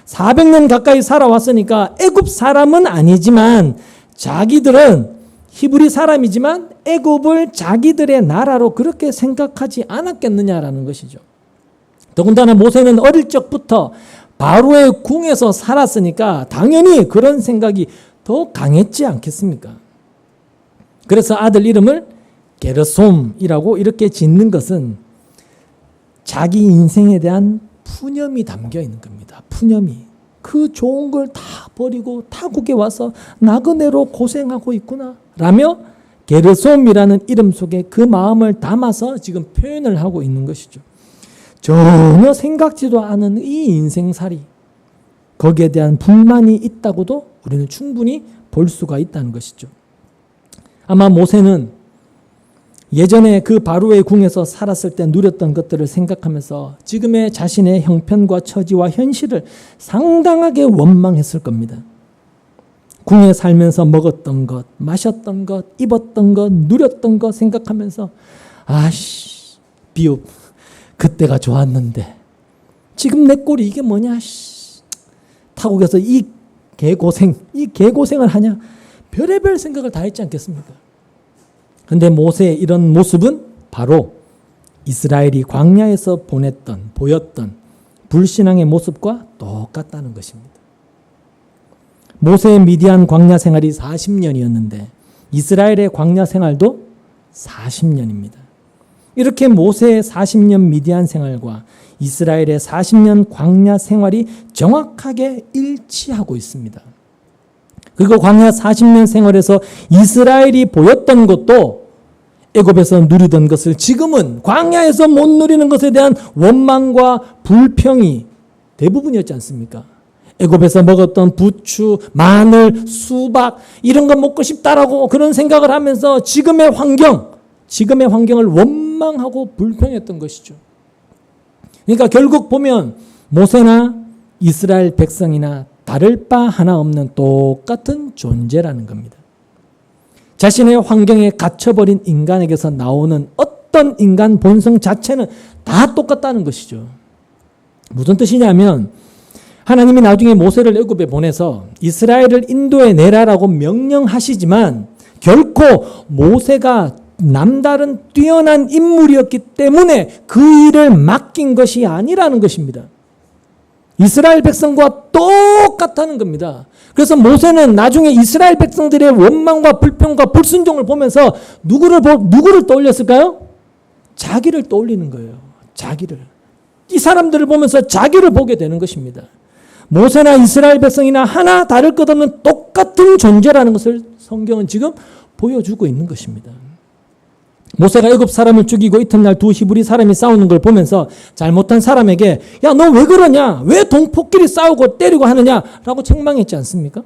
400년 가까이 살아왔으니까 애굽 사람은 아니지만 자기들은 히브리 사람이지만 애굽을 자기들의 나라로 그렇게 생각하지 않았겠느냐라는 것이죠. 더군다나 모세는 어릴 적부터 바로의 궁에서 살았으니까 당연히 그런 생각이 더 강했지 않겠습니까? 그래서 아들 이름을 게르솜이라고 이렇게 짓는 것은 자기 인생에 대한 푸념이 담겨 있는 겁니다. 푸념이. 그 좋은 걸 다 버리고 타국에 와서 나그네로 고생하고 있구나 라며 게르솜이라는 이름 속에 그 마음을 담아서 지금 표현을 하고 있는 것이죠. 전혀 생각지도 않은 이 인생살이 거기에 대한 불만이 있다고도 우리는 충분히 볼 수가 있다는 것이죠. 아마 모세는 예전에 그 바로의 궁에서 살았을 때 누렸던 것들을 생각하면서 지금의 자신의 형편과 처지와 현실을 상당하게 원망했을 겁니다. 궁에 살면서 먹었던 것, 마셨던 것, 입었던 것, 누렸던 것 생각하면서 비읍 그때가 좋았는데 지금 내 꼴이 이게 뭐냐, 타국에서 이 개고생을 하냐, 별의별 생각을 다 했지 않겠습니까? 그런데 모세의 이런 모습은 바로 이스라엘이 광야에서 보였던 불신앙의 모습과 똑같다는 것입니다. 모세의 미디안 광야 생활이 40년이었는데 이스라엘의 광야 생활도 40년입니다. 이렇게 모세의 40년 미디안 생활과 이스라엘의 40년 광야 생활이 정확하게 일치하고 있습니다. 그리고 광야 40년 생활에서 이스라엘이 보였던 것도 애굽에서 누리던 것을 지금은 광야에서 못 누리는 것에 대한 원망과 불평이 대부분이었지 않습니까? 애굽에서 먹었던 부추, 마늘, 수박 이런 거 먹고 싶다라고 그런 생각을 하면서 지금의 환경을 원망하고 불평했던 것이죠. 그러니까 결국 보면 모세나 이스라엘 백성이나 다를 바 하나 없는 똑같은 존재라는 겁니다. 자신의 환경에 갇혀버린 인간에게서 나오는 어떤 인간 본성 자체는 다 똑같다는 것이죠. 무슨 뜻이냐면 하나님이 나중에 모세를 애굽에 보내서 이스라엘을 인도해 내라라고 명령하시지만 결코 모세가 남다른 뛰어난 인물이었기 때문에 그 일을 맡긴 것이 아니라는 것입니다. 이스라엘 백성과 똑같다는 겁니다. 그래서 모세는 나중에 이스라엘 백성들의 원망과 불평과 불순종을 보면서 누구를 떠올렸을까요? 자기를 떠올리는 거예요. 자기를. 이 사람들을 보면서 자기를 보게 되는 것입니다. 모세나 이스라엘 백성이나 하나 다를 것 없는 똑같은 존재라는 것을 성경은 지금 보여주고 있는 것입니다. 모세가 애굽 사람을 죽이고 이튿날 두 히브리 사람이 싸우는 걸 보면서 잘못한 사람에게 야, 너 왜 그러냐? 왜 동포끼리 싸우고 때리고 하느냐? 라고 책망했지 않습니까?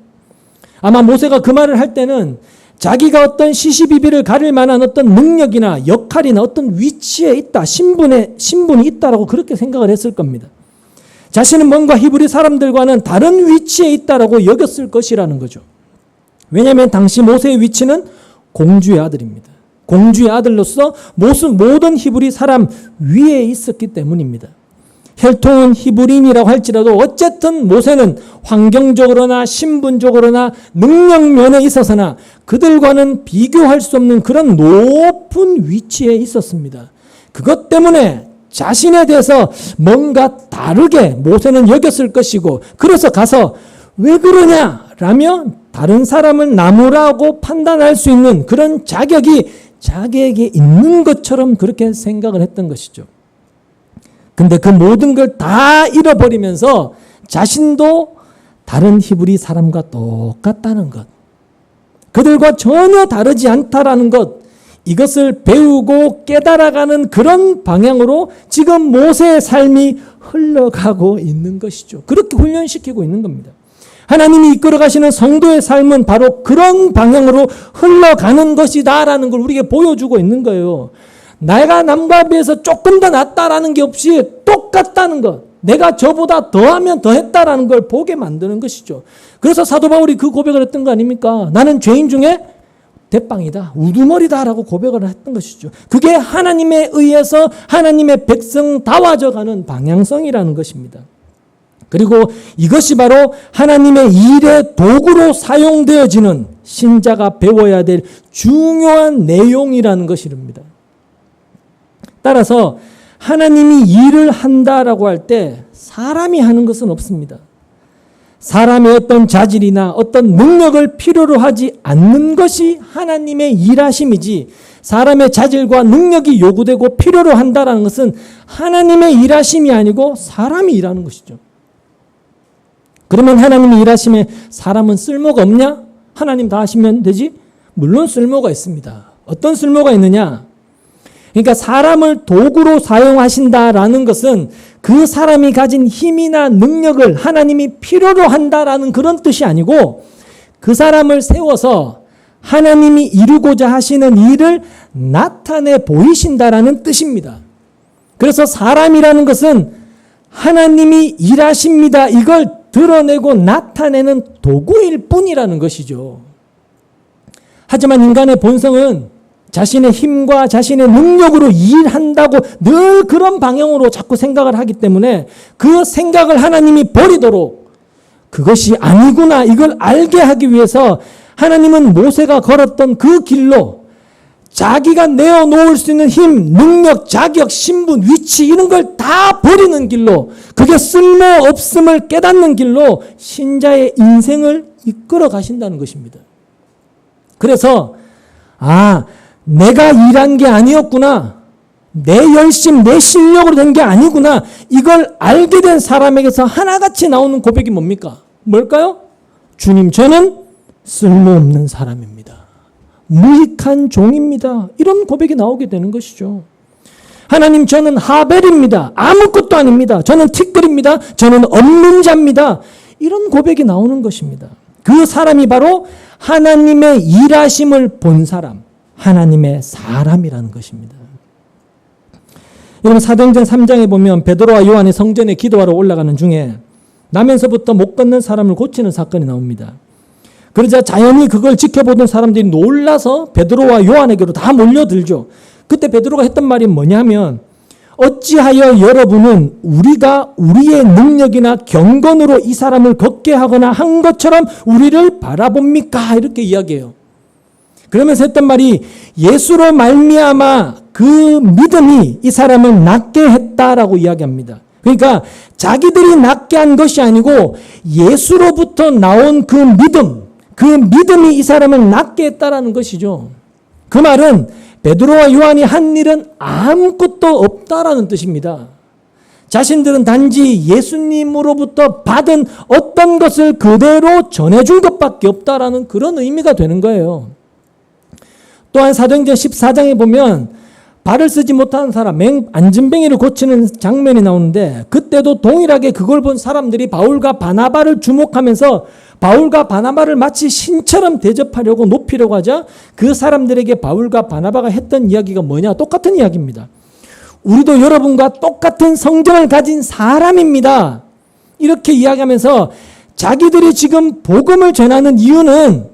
아마 모세가 그 말을 할 때는 자기가 어떤 시시비비를 가릴 만한 어떤 능력이나 역할이나 어떤 위치에 있다, 신분이 있다라고 그렇게 생각을 했을 겁니다. 자신은 뭔가 히브리 사람들과는 다른 위치에 있다라고 여겼을 것이라는 거죠. 왜냐하면 당시 모세의 위치는 공주의 아들입니다. 공주의 아들로서 모든 히브리 사람 위에 있었기 때문입니다. 혈통은 히브리인이라고 할지라도 어쨌든 모세는 환경적으로나 신분적으로나 능력면에 있어서나 그들과는 비교할 수 없는 그런 높은 위치에 있었습니다. 그것 때문에 자신에 대해서 뭔가 다르게 모세는 여겼을 것이고, 그래서 가서 왜 그러냐라며 다른 사람을 나무라고 판단할 수 있는 그런 자격이 자기에게 있는 것처럼 그렇게 생각을 했던 것이죠. 근데 그 모든 걸 다 잃어버리면서 자신도 다른 히브리 사람과 똑같다는 것, 그들과 전혀 다르지 않다라는 것, 이것을 배우고 깨달아가는 그런 방향으로 지금 모세의 삶이 흘러가고 있는 것이죠. 그렇게 훈련시키고 있는 겁니다. 하나님이 이끌어가시는 성도의 삶은 바로 그런 방향으로 흘러가는 것이다라는 걸 우리에게 보여주고 있는 거예요. 내가 남과 비해서 조금 더 낫다라는 게 없이 똑같다는 것, 내가 저보다 더하면 더했다라는 걸 보게 만드는 것이죠. 그래서 사도 바울이 그 고백을 했던 거 아닙니까? 나는 죄인 중에 대빵이다, 우두머리다라고 고백을 했던 것이죠. 그게 하나님에 의해서 하나님의 백성다워져가는 방향성이라는 것입니다. 그리고 이것이 바로 하나님의 일의 도구로 사용되어지는 신자가 배워야 될 중요한 내용이라는 것입니다. 따라서 하나님이 일을 한다라고 할 때 사람이 하는 것은 없습니다. 사람의 어떤 자질이나 어떤 능력을 필요로 하지 않는 것이 하나님의 일하심이지, 사람의 자질과 능력이 요구되고 필요로 한다라는 것은 하나님의 일하심이 아니고 사람이 일하는 것이죠. 그러면 하나님이 일하심에 사람은 쓸모가 없냐? 하나님 다 하시면 되지? 물론 쓸모가 있습니다. 어떤 쓸모가 있느냐? 그러니까 사람을 도구로 사용하신다라는 것은 그 사람이 가진 힘이나 능력을 하나님이 필요로 한다라는 그런 뜻이 아니고, 그 사람을 세워서 하나님이 이루고자 하시는 일을 나타내 보이신다라는 뜻입니다. 그래서 사람이라는 것은 하나님이 일하십니다. 이걸 드러내고 나타내는 도구일 뿐이라는 것이죠. 하지만 인간의 본성은 자신의 힘과 자신의 능력으로 일한다고 늘 그런 방향으로 자꾸 생각을 하기 때문에 그 생각을 하나님이 버리도록 그것이 아니구나 이걸 알게 하기 위해서 하나님은 모세가 걸었던 그 길로 자기가 내어놓을 수 있는 힘, 능력, 자격, 신분, 위치 이런 걸 다 버리는 길로 그게 쓸모없음을 깨닫는 길로 신자의 인생을 이끌어 가신다는 것입니다. 그래서 내가 일한 게 아니었구나. 내 열심, 내 실력으로 된 게 아니구나. 이걸 알게 된 사람에게서 하나같이 나오는 고백이 뭡니까? 뭘까요? 주님, 저는 쓸모없는 사람입니다. 무익한 종입니다. 이런 고백이 나오게 되는 것이죠. 하나님, 저는 하벨입니다. 아무것도 아닙니다. 저는 티끌입니다. 저는 없는 자입니다. 이런 고백이 나오는 것입니다. 그 사람이 바로 하나님의 일하심을 본 사람, 하나님의 사람이라는 것입니다. 여러분 사도행전 3장에 보면 베드로와 요한이 성전에 기도하러 올라가는 중에 나면서부터 못 걷는 사람을 고치는 사건이 나옵니다. 그러자 자연히 그걸 지켜보던 사람들이 놀라서 베드로와 요한에게로 다 몰려들죠. 그때 베드로가 했던 말이 뭐냐면 어찌하여 여러분은 우리가 우리의 능력이나 경건으로 이 사람을 걷게 하거나 한 것처럼 우리를 바라봅니까? 이렇게 이야기해요. 그러면서 했던 말이 예수로 말미암아 그 믿음이 이 사람을 낫게 했다라고 이야기합니다. 그러니까 자기들이 낫게 한 것이 아니고 예수로부터 나온 그 믿음이 이 사람을 낫게 했다라는 것이죠. 그 말은 베드로와 요한이 한 일은 아무것도 없다라는 뜻입니다. 자신들은 단지 예수님으로부터 받은 어떤 것을 그대로 전해준 것밖에 없다라는 그런 의미가 되는 거예요. 또한 사도행전 14장에 보면 발을 쓰지 못하는 사람, 안진뱅이를 고치는 장면이 나오는데 그때도 동일하게 그걸 본 사람들이 바울과 바나바를 주목하면서 바울과 바나바를 마치 신처럼 대접하려고 높이려고 하자 그 사람들에게 바울과 바나바가 했던 이야기가 뭐냐? 똑같은 이야기입니다. 우리도 여러분과 똑같은 성정을 가진 사람입니다. 이렇게 이야기하면서 자기들이 지금 복음을 전하는 이유는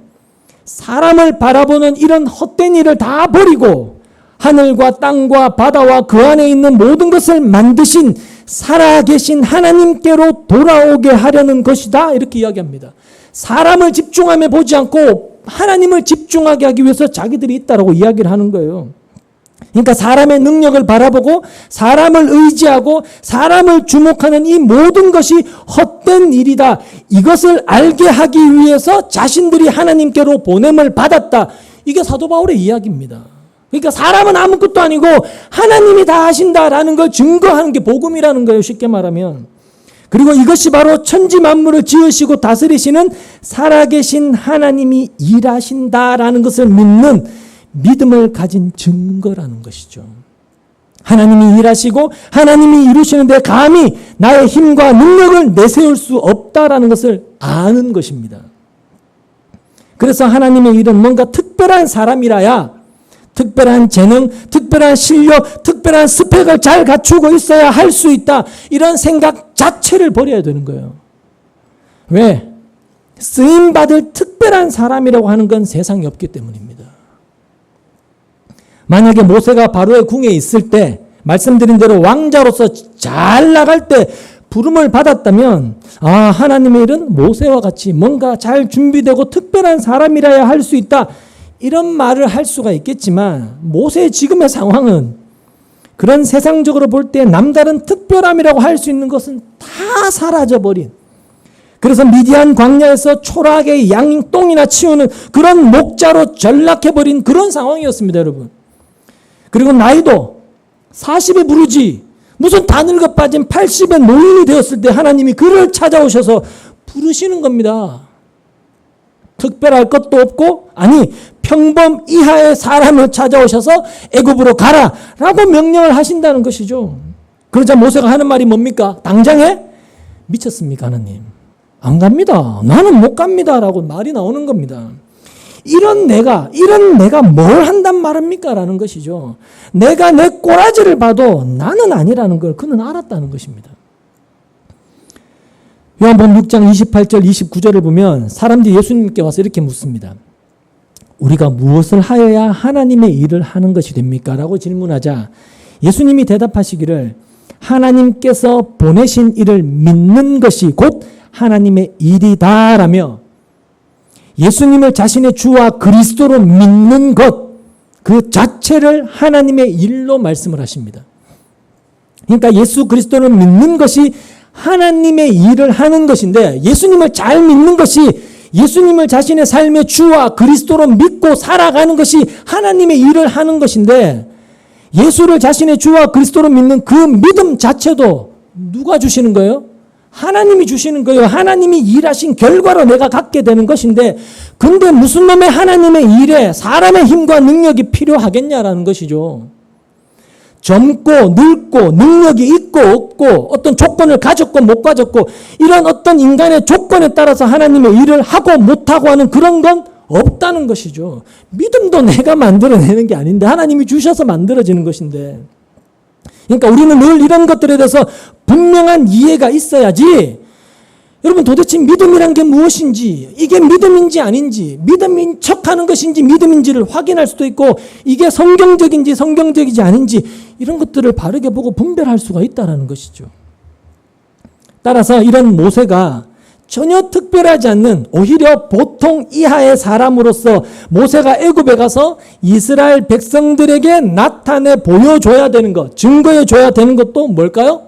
사람을 바라보는 이런 헛된 일을 다 버리고 하늘과 땅과 바다와 그 안에 있는 모든 것을 만드신 살아계신 하나님께로 돌아오게 하려는 것이다. 이렇게 이야기합니다. 사람을 집중하며 보지 않고 하나님을 집중하게 하기 위해서 자기들이 있다라고 이야기를 하는 거예요. 그러니까 사람의 능력을 바라보고 사람을 의지하고 사람을 주목하는 이 모든 것이 헛된 일이다. 이것을 알게 하기 위해서 자신들이 하나님께로 보냄을 받았다. 이게 사도 바울의 이야기입니다. 그러니까 사람은 아무것도 아니고 하나님이 다 하신다라는 걸 증거하는 게 복음이라는 거예요. 쉽게 말하면. 그리고 이것이 바로 천지 만물을 지으시고 다스리시는 살아계신 하나님이 일하신다라는 것을 믿는 믿음을 가진 증거라는 것이죠. 하나님이 일하시고 하나님이 이루시는데 감히 나의 힘과 능력을 내세울 수 없다라는 것을 아는 것입니다. 그래서 하나님의 일은 뭔가 특별한 사람이라야 특별한 재능, 특별한 실력, 특별한 스펙을 잘 갖추고 있어야 할 수 있다. 이런 생각 자체를 버려야 되는 거예요. 왜? 쓰임받을 특별한 사람이라고 하는 건 세상에 없기 때문입니다. 만약에 모세가 바로의 궁에 있을 때 말씀드린 대로 왕자로서 잘 나갈 때 부름을 받았다면 하나님의 일은 모세와 같이 뭔가 잘 준비되고 특별한 사람이라야 할 수 있다. 이런 말을 할 수가 있겠지만 모세의 지금의 상황은 그런 세상적으로 볼 때 남다른 특별함이라고 할 수 있는 것은 다 사라져버린, 그래서 미디안 광야에서 초라하게 양똥이나 치우는 그런 목자로 전락해버린 그런 상황이었습니다, 여러분. 그리고 나이도 40에 부르지 무슨 다 늙어 빠진 80의 노인이 되었을 때 하나님이 그를 찾아오셔서 부르시는 겁니다. 특별할 것도 없고 평범 이하의 사람을 찾아오셔서 애굽으로 가라 라고 명령을 하신다는 것이죠. 그러자 모세가 하는 말이 뭡니까? 당장에 미쳤습니까 하나님? 안 갑니다. 나는 못 갑니다 라고 말이 나오는 겁니다. 이런 내가 뭘 한단 말입니까? 라는 것이죠. 내가 내 꼬라지를 봐도 나는 아니라는 걸 그는 알았다는 것입니다. 요한복음 6장 28절 29절을 보면 사람들이 예수님께 와서 이렇게 묻습니다. 우리가 무엇을 하여야 하나님의 일을 하는 것이 됩니까? 라고 질문하자 예수님이 대답하시기를 하나님께서 보내신 일을 믿는 것이 곧 하나님의 일이다 라며 예수님을 자신의 주와 그리스도로 믿는 것 그 자체를 하나님의 일로 말씀을 하십니다. 그러니까 예수 그리스도를 믿는 것이 하나님의 일을 하는 것인데 예수님을 잘 믿는 것이 예수님을 자신의 삶의 주와 그리스도로 믿고 살아가는 것이 하나님의 일을 하는 것인데 예수를 자신의 주와 그리스도로 믿는 그 믿음 자체도 누가 주시는 거예요? 하나님이 주시는 거예요. 하나님이 일하신 결과로 내가 갖게 되는 것인데 근데 무슨 놈의 하나님의 일에 사람의 힘과 능력이 필요하겠냐라는 것이죠. 젊고 늙고 능력이 있고 없고 어떤 조건을 가졌고 못 가졌고 이런 어떤 인간의 조건에 따라서 하나님의 일을 하고 못하고 하는 그런 건 없다는 것이죠. 믿음도 내가 만들어내는 게 아닌데 하나님이 주셔서 만들어지는 것인데 그러니까 우리는 늘 이런 것들에 대해서 분명한 이해가 있어야지 여러분 도대체 믿음이란 게 무엇인지 이게 믿음인지 아닌지 믿음인 척하는 것인지 믿음인지를 확인할 수도 있고 이게 성경적인지 성경적이지 아닌지 이런 것들을 바르게 보고 분별할 수가 있다는 것이죠. 따라서 이런 모세가 전혀 특별하지 않는 오히려 보통 이하의 사람으로서 모세가 애굽에 가서 이스라엘 백성들에게 나타내 보여줘야 되는 것, 증거해줘야 되는 것도 뭘까요?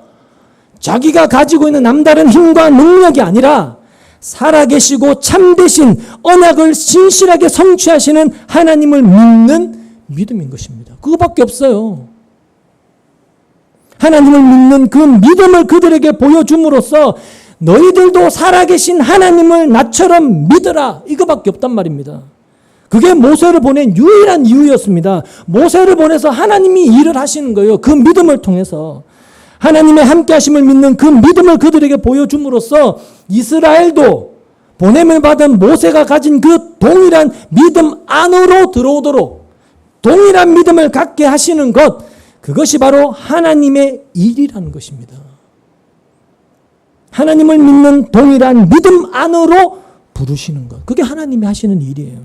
자기가 가지고 있는 남다른 힘과 능력이 아니라 살아계시고 참되신 언약을 신실하게 성취하시는 하나님을 믿는 믿음인 것입니다. 그거밖에 없어요. 하나님을 믿는 그 믿음을 그들에게 보여줌으로써 너희들도 살아계신 하나님을 나처럼 믿으라 이거밖에 없단 말입니다. 그게 모세를 보낸 유일한 이유였습니다. 모세를 보내서 하나님이 일을 하시는 거예요. 그 믿음을 통해서 하나님의 함께하심을 믿는 그 믿음을 그들에게 보여줌으로써 이스라엘도 보냄을 받은 모세가 가진 그 동일한 믿음 안으로 들어오도록 동일한 믿음을 갖게 하시는 것 그것이 바로 하나님의 일이라는 것입니다. 하나님을 믿는 동일한 믿음 안으로 부르시는 것. 그게 하나님이 하시는 일이에요.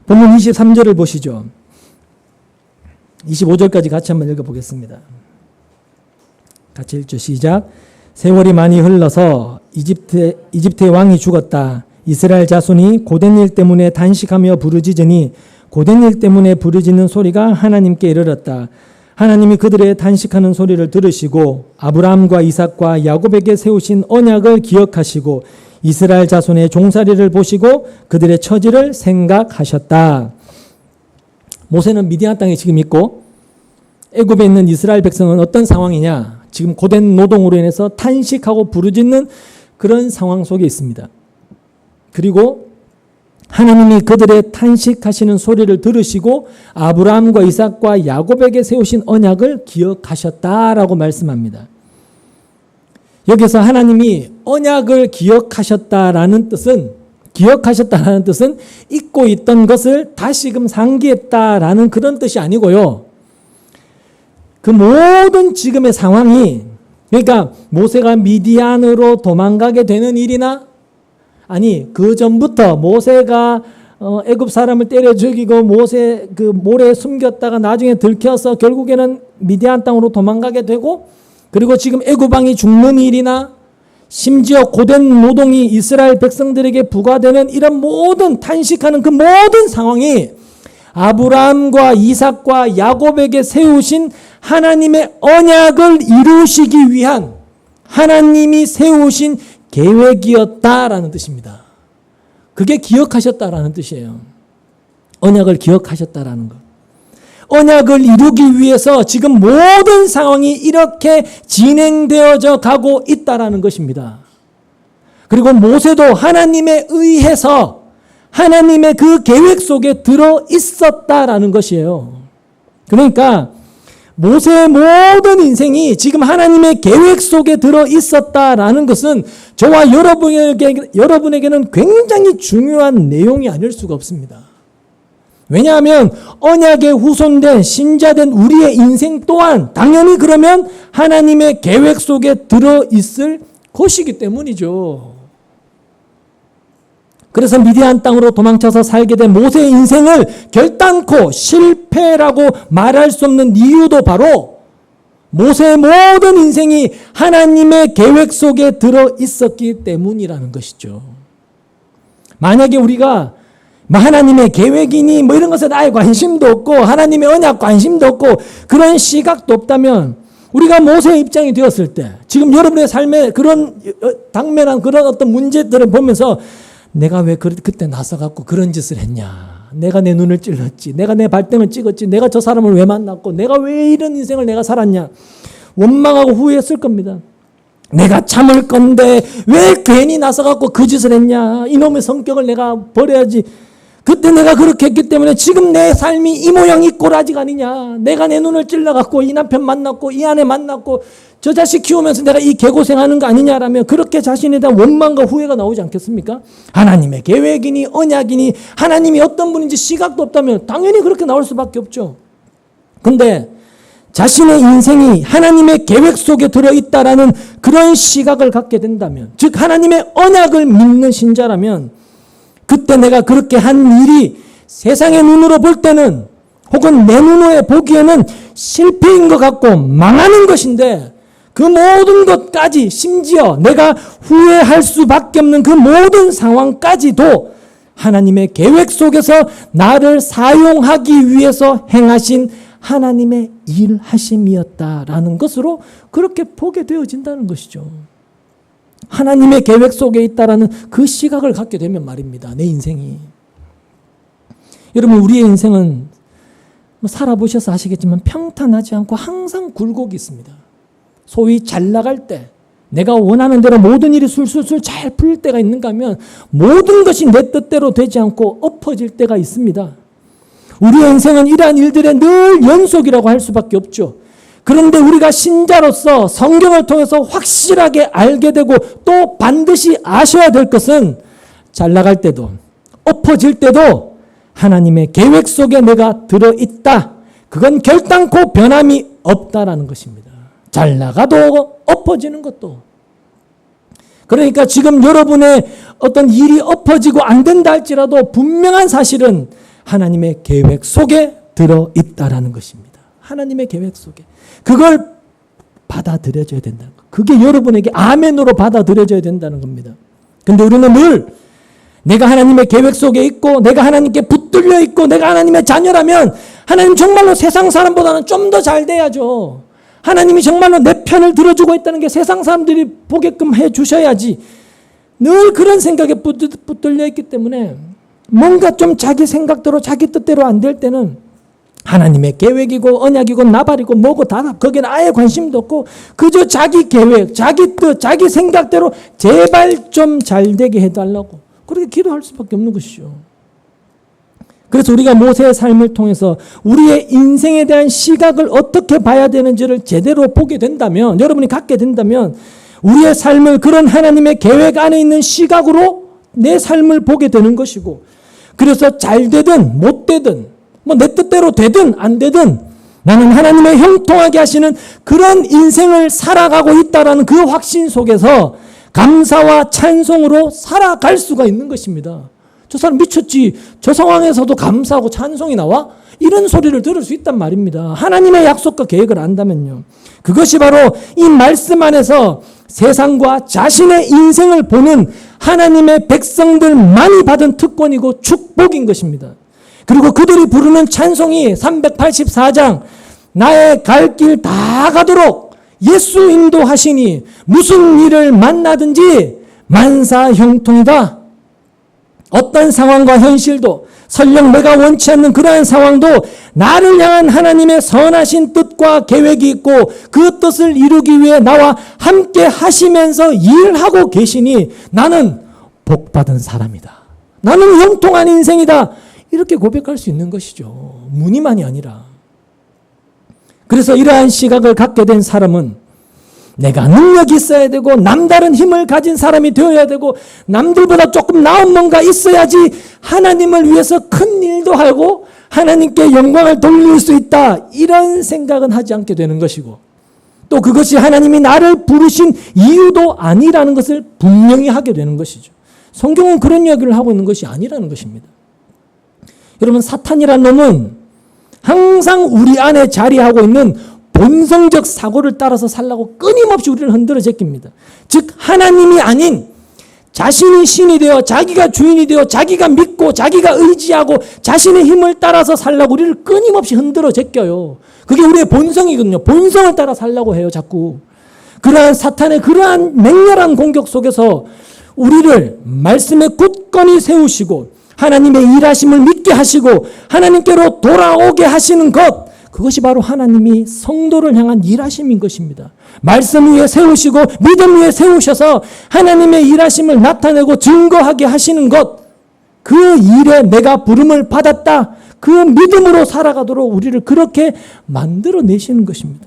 본문 23절을 보시죠. 25절까지 같이 한번 읽어보겠습니다. 같이 읽죠. 시작. 세월이 많이 흘러서 이집트의 왕이 죽었다. 이스라엘 자손이 고된 일 때문에 단식하며 부르짖으니 고된 일 때문에 부르짖는 소리가 하나님께 이르렀다. 하나님이 그들의 단식하는 소리를 들으시고 아브라함과 이삭과 야곱에게 세우신 언약을 기억하시고 이스라엘 자손의 종살이를 보시고 그들의 처지를 생각하셨다. 모세는 미디안 땅에 지금 있고 애굽에 있는 이스라엘 백성은 어떤 상황이냐? 지금 고된 노동으로 인해서 탄식하고 부르짖는 그런 상황 속에 있습니다. 그리고 하나님이 그들의 탄식하시는 소리를 들으시고 아브라함과 이삭과 야곱에게 세우신 언약을 기억하셨다라고 말씀합니다. 여기서 하나님이 언약을 기억하셨다라는 뜻은 잊고 있던 것을 다시금 상기했다라는 그런 뜻이 아니고요. 그 모든 지금의 상황이 그러니까 모세가 미디안으로 도망가게 되는 일이나 아니 그 전부터 모세가 애굽 사람을 때려 죽이고 모세 그 모래에 숨겼다가 나중에 들켜서 결국에는 미디안 땅으로 도망가게 되고 그리고 지금 애굽 왕이 죽는 일이나 심지어 고된 노동이 이스라엘 백성들에게 부과되는 이런 모든 탄식하는 그 모든 상황이 아브라함과 이삭과 야곱에게 세우신 하나님의 언약을 이루시기 위한 하나님이 세우신 계획이었다라는 뜻입니다. 그게 기억하셨다라는 뜻이에요. 언약을 기억하셨다라는 것. 언약을 이루기 위해서 지금 모든 상황이 이렇게 진행되어져 가고 있다라는 것입니다. 그리고 모세도 하나님에 의해서 하나님의 그 계획 속에 들어 있었다라는 것이에요. 그러니까 모세의 모든 인생이 지금 하나님의 계획 속에 들어 있었다라는 것은 저와 여러분에게는 굉장히 중요한 내용이 아닐 수가 없습니다. 왜냐하면 언약의 후손된 신자된 우리의 인생 또한 당연히 그러면 하나님의 계획 속에 들어 있을 것이기 때문이죠. 그래서 미디안 땅으로 도망쳐서 살게 된 모세의 인생을 결단코 실패라고 말할 수 없는 이유도 바로 모세의 모든 인생이 하나님의 계획 속에 들어 있었기 때문이라는 것이죠. 만약에 우리가 하나님의 계획이니 이런 것에 아예 관심도 없고 하나님의 언약 관심도 없고 그런 시각도 없다면 우리가 모세의 입장이 되었을 때 지금 여러분의 삶에 그런 당면한 그런 어떤 문제들을 보면서 내가 왜 그때 나서갖고 그런 짓을 했냐, 내가 내 눈을 찔렀지, 내가 내 발등을 찍었지, 내가 저 사람을 왜 만났고 내가 왜 이런 인생을 내가 살았냐 원망하고 후회했을 겁니다. 내가 참을 건데 왜 괜히 나서갖고 그 짓을 했냐, 이놈의 성격을 내가 버려야지, 그때 내가 그렇게 했기 때문에 지금 내 삶이 이 모양 이 꼴아지가 아니냐, 내가 내 눈을 찔러갖고 이 남편 만났고 이 아내 만났고 저 자식 키우면서 내가 이 개고생하는 거 아니냐라면 그렇게 자신에 대한 원망과 후회가 나오지 않겠습니까? 하나님의 계획이니 언약이니 하나님이 어떤 분인지 시각도 없다면 당연히 그렇게 나올 수밖에 없죠. 근데 자신의 인생이 하나님의 계획 속에 들어있다라는 그런 시각을 갖게 된다면, 즉 하나님의 언약을 믿는 신자라면 그때 내가 그렇게 한 일이 세상의 눈으로 볼 때는 혹은 내 눈에 보기에는 실패인 것 같고 망하는 것인데 그 모든 것까지 심지어 내가 후회할 수밖에 없는 그 모든 상황까지도 하나님의 계획 속에서 나를 사용하기 위해서 행하신 하나님의 일하심이었다라는 것으로 그렇게 보게 되어진다는 것이죠. 하나님의 계획 속에 있다라는 그 시각을 갖게 되면 말입니다. 내 인생이. 여러분 우리의 인생은 살아보셔서 아시겠지만 평탄하지 않고 항상 굴곡이 있습니다. 소위 잘 나갈 때 내가 원하는 대로 모든 일이 술술술 잘 풀릴 때가 있는가 하면 모든 것이 내 뜻대로 되지 않고 엎어질 때가 있습니다. 우리의 인생은 이러한 일들의 늘 연속이라고 할 수밖에 없죠. 그런데 우리가 신자로서 성경을 통해서 확실하게 알게 되고 또 반드시 아셔야 될 것은 잘 나갈 때도 엎어질 때도 하나님의 계획 속에 내가 들어있다. 그건 결단코 변함이 없다라는 것입니다. 잘 나가도 엎어지는 것도. 그러니까 지금 여러분의 어떤 일이 엎어지고 안 된다 할지라도 분명한 사실은 하나님의 계획 속에 들어있다라는 것입니다. 하나님의 계획 속에. 그걸 받아들여져야 된다는 것. 그게 여러분에게 아멘으로 받아들여져야 된다는 겁니다. 근데 우리는 늘 내가 하나님의 계획 속에 있고 내가 하나님께 붙들려 있고 내가 하나님의 자녀라면 하나님 정말로 세상 사람보다는 좀 더 잘 돼야죠. 하나님이 정말로 내 편을 들어주고 있다는 게 세상 사람들이 보게끔 해 주셔야지. 늘 그런 생각에 붙들려 있기 때문에 뭔가 좀 자기 생각대로 자기 뜻대로 안 될 때는 하나님의 계획이고 언약이고 나발이고 뭐고 다 거기는 아예 관심도 없고 그저 자기 계획, 자기 뜻, 자기 생각대로 제발 좀 잘 되게 해달라고 그렇게 기도할 수밖에 없는 것이죠. 그래서 우리가 모세의 삶을 통해서 우리의 인생에 대한 시각을 어떻게 봐야 되는지를 제대로 보게 된다면, 여러분이 갖게 된다면 우리의 삶을 그런 하나님의 계획 안에 있는 시각으로 내 삶을 보게 되는 것이고, 그래서 잘 되든 못 되든 내 뜻대로 되든 안 되든 나는 하나님의 형통하게 하시는 그런 인생을 살아가고 있다라는 그 확신 속에서 감사와 찬송으로 살아갈 수가 있는 것입니다. 저 사람 미쳤지. 저 상황에서도 감사하고 찬송이 나와? 이런 소리를 들을 수 있단 말입니다. 하나님의 약속과 계획을 안다면요. 그것이 바로 이 말씀 안에서 세상과 자신의 인생을 보는 하나님의 백성들만이 받은 특권이고 축복인 것입니다. 그리고 그들이 부르는 찬송이 384장 나의 갈 길 다 가도록 예수 인도하시니 무슨 일을 만나든지 만사 형통이다. 어떤 상황과 현실도 설령 내가 원치 않는 그러한 상황도 나를 향한 하나님의 선하신 뜻과 계획이 있고 그 뜻을 이루기 위해 나와 함께 하시면서 일하고 계시니 나는 복받은 사람이다. 나는 형통한 인생이다. 이렇게 고백할 수 있는 것이죠. 무늬만이 아니라. 그래서 이러한 시각을 갖게 된 사람은 내가 능력이 있어야 되고 남다른 힘을 가진 사람이 되어야 되고 남들보다 조금 나은 뭔가 있어야지 하나님을 위해서 큰 일도 하고 하나님께 영광을 돌릴 수 있다. 이런 생각은 하지 않게 되는 것이고 또 그것이 하나님이 나를 부르신 이유도 아니라는 것을 분명히 하게 되는 것이죠. 성경은 그런 이야기를 하고 있는 것이 아니라는 것입니다. 여러분, 사탄이란 놈은 항상 우리 안에 자리하고 있는 본성적 사고를 따라서 살라고 끊임없이 우리를 흔들어 제낍니다. 즉 하나님이 아닌 자신이 신이 되어 자기가 주인이 되어 자기가 믿고 자기가 의지하고 자신의 힘을 따라서 살라고 우리를 끊임없이 흔들어 제껴요. 그게 우리의 본성이거든요. 본성을 따라 살라고 해요, 자꾸. 그러한 사탄의 그러한 맹렬한 공격 속에서 우리를 말씀에 굳건히 세우시고 하나님의 일하심을 믿게 하시고 하나님께로 돌아오게 하시는 것, 그것이 바로 하나님이 성도를 향한 일하심인 것입니다. 말씀 위에 세우시고 믿음 위에 세우셔서 하나님의 일하심을 나타내고 증거하게 하시는 것, 그 일에 내가 부름을 받았다, 그 믿음으로 살아가도록 우리를 그렇게 만들어내시는 것입니다.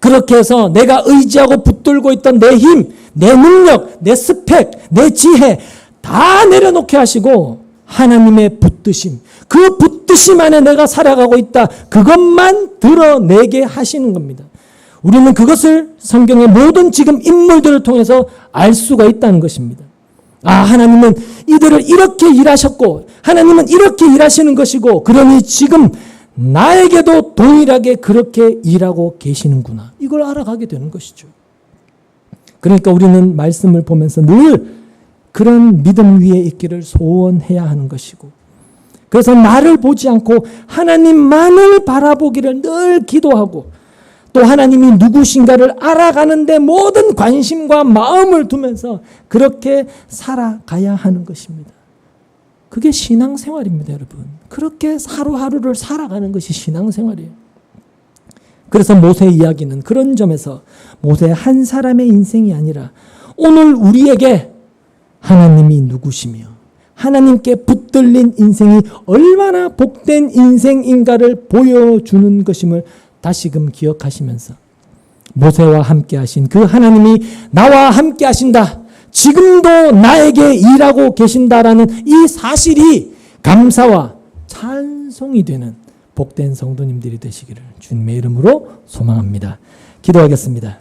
그렇게 해서 내가 의지하고 붙들고 있던 내 힘, 내 능력, 내 스펙, 내 지혜 다 내려놓게 하시고 하나님의 붙드심, 그 붙드심 안에 내가 살아가고 있다, 그것만 드러내게 하시는 겁니다. 우리는 그것을 성경의 모든 지금 인물들을 통해서 알 수가 있다는 것입니다. 아, 하나님은 이들을 이렇게 일하셨고 하나님은 이렇게 일하시는 것이고 그러니 지금 나에게도 동일하게 그렇게 일하고 계시는구나, 이걸 알아가게 되는 것이죠. 그러니까 우리는 말씀을 보면서 늘 그런 믿음 위에 있기를 소원해야 하는 것이고, 그래서 나를 보지 않고 하나님만을 바라보기를 늘 기도하고 또 하나님이 누구신가를 알아가는데 모든 관심과 마음을 두면서 그렇게 살아가야 하는 것입니다. 그게 신앙생활입니다, 여러분. 그렇게 하루하루를 살아가는 것이 신앙생활이에요. 그래서 모세의 이야기는 그런 점에서 모세 한 사람의 인생이 아니라 오늘 우리에게 하나님이 누구시며 하나님께 붙들린 인생이 얼마나 복된 인생인가를 보여주는 것임을 다시금 기억하시면서 모세와 함께 하신 그 하나님이 나와 함께 하신다, 지금도 나에게 일하고 계신다라는 이 사실이 감사와 찬송이 되는 복된 성도님들이 되시기를 주님의 이름으로 소망합니다. 기도하겠습니다.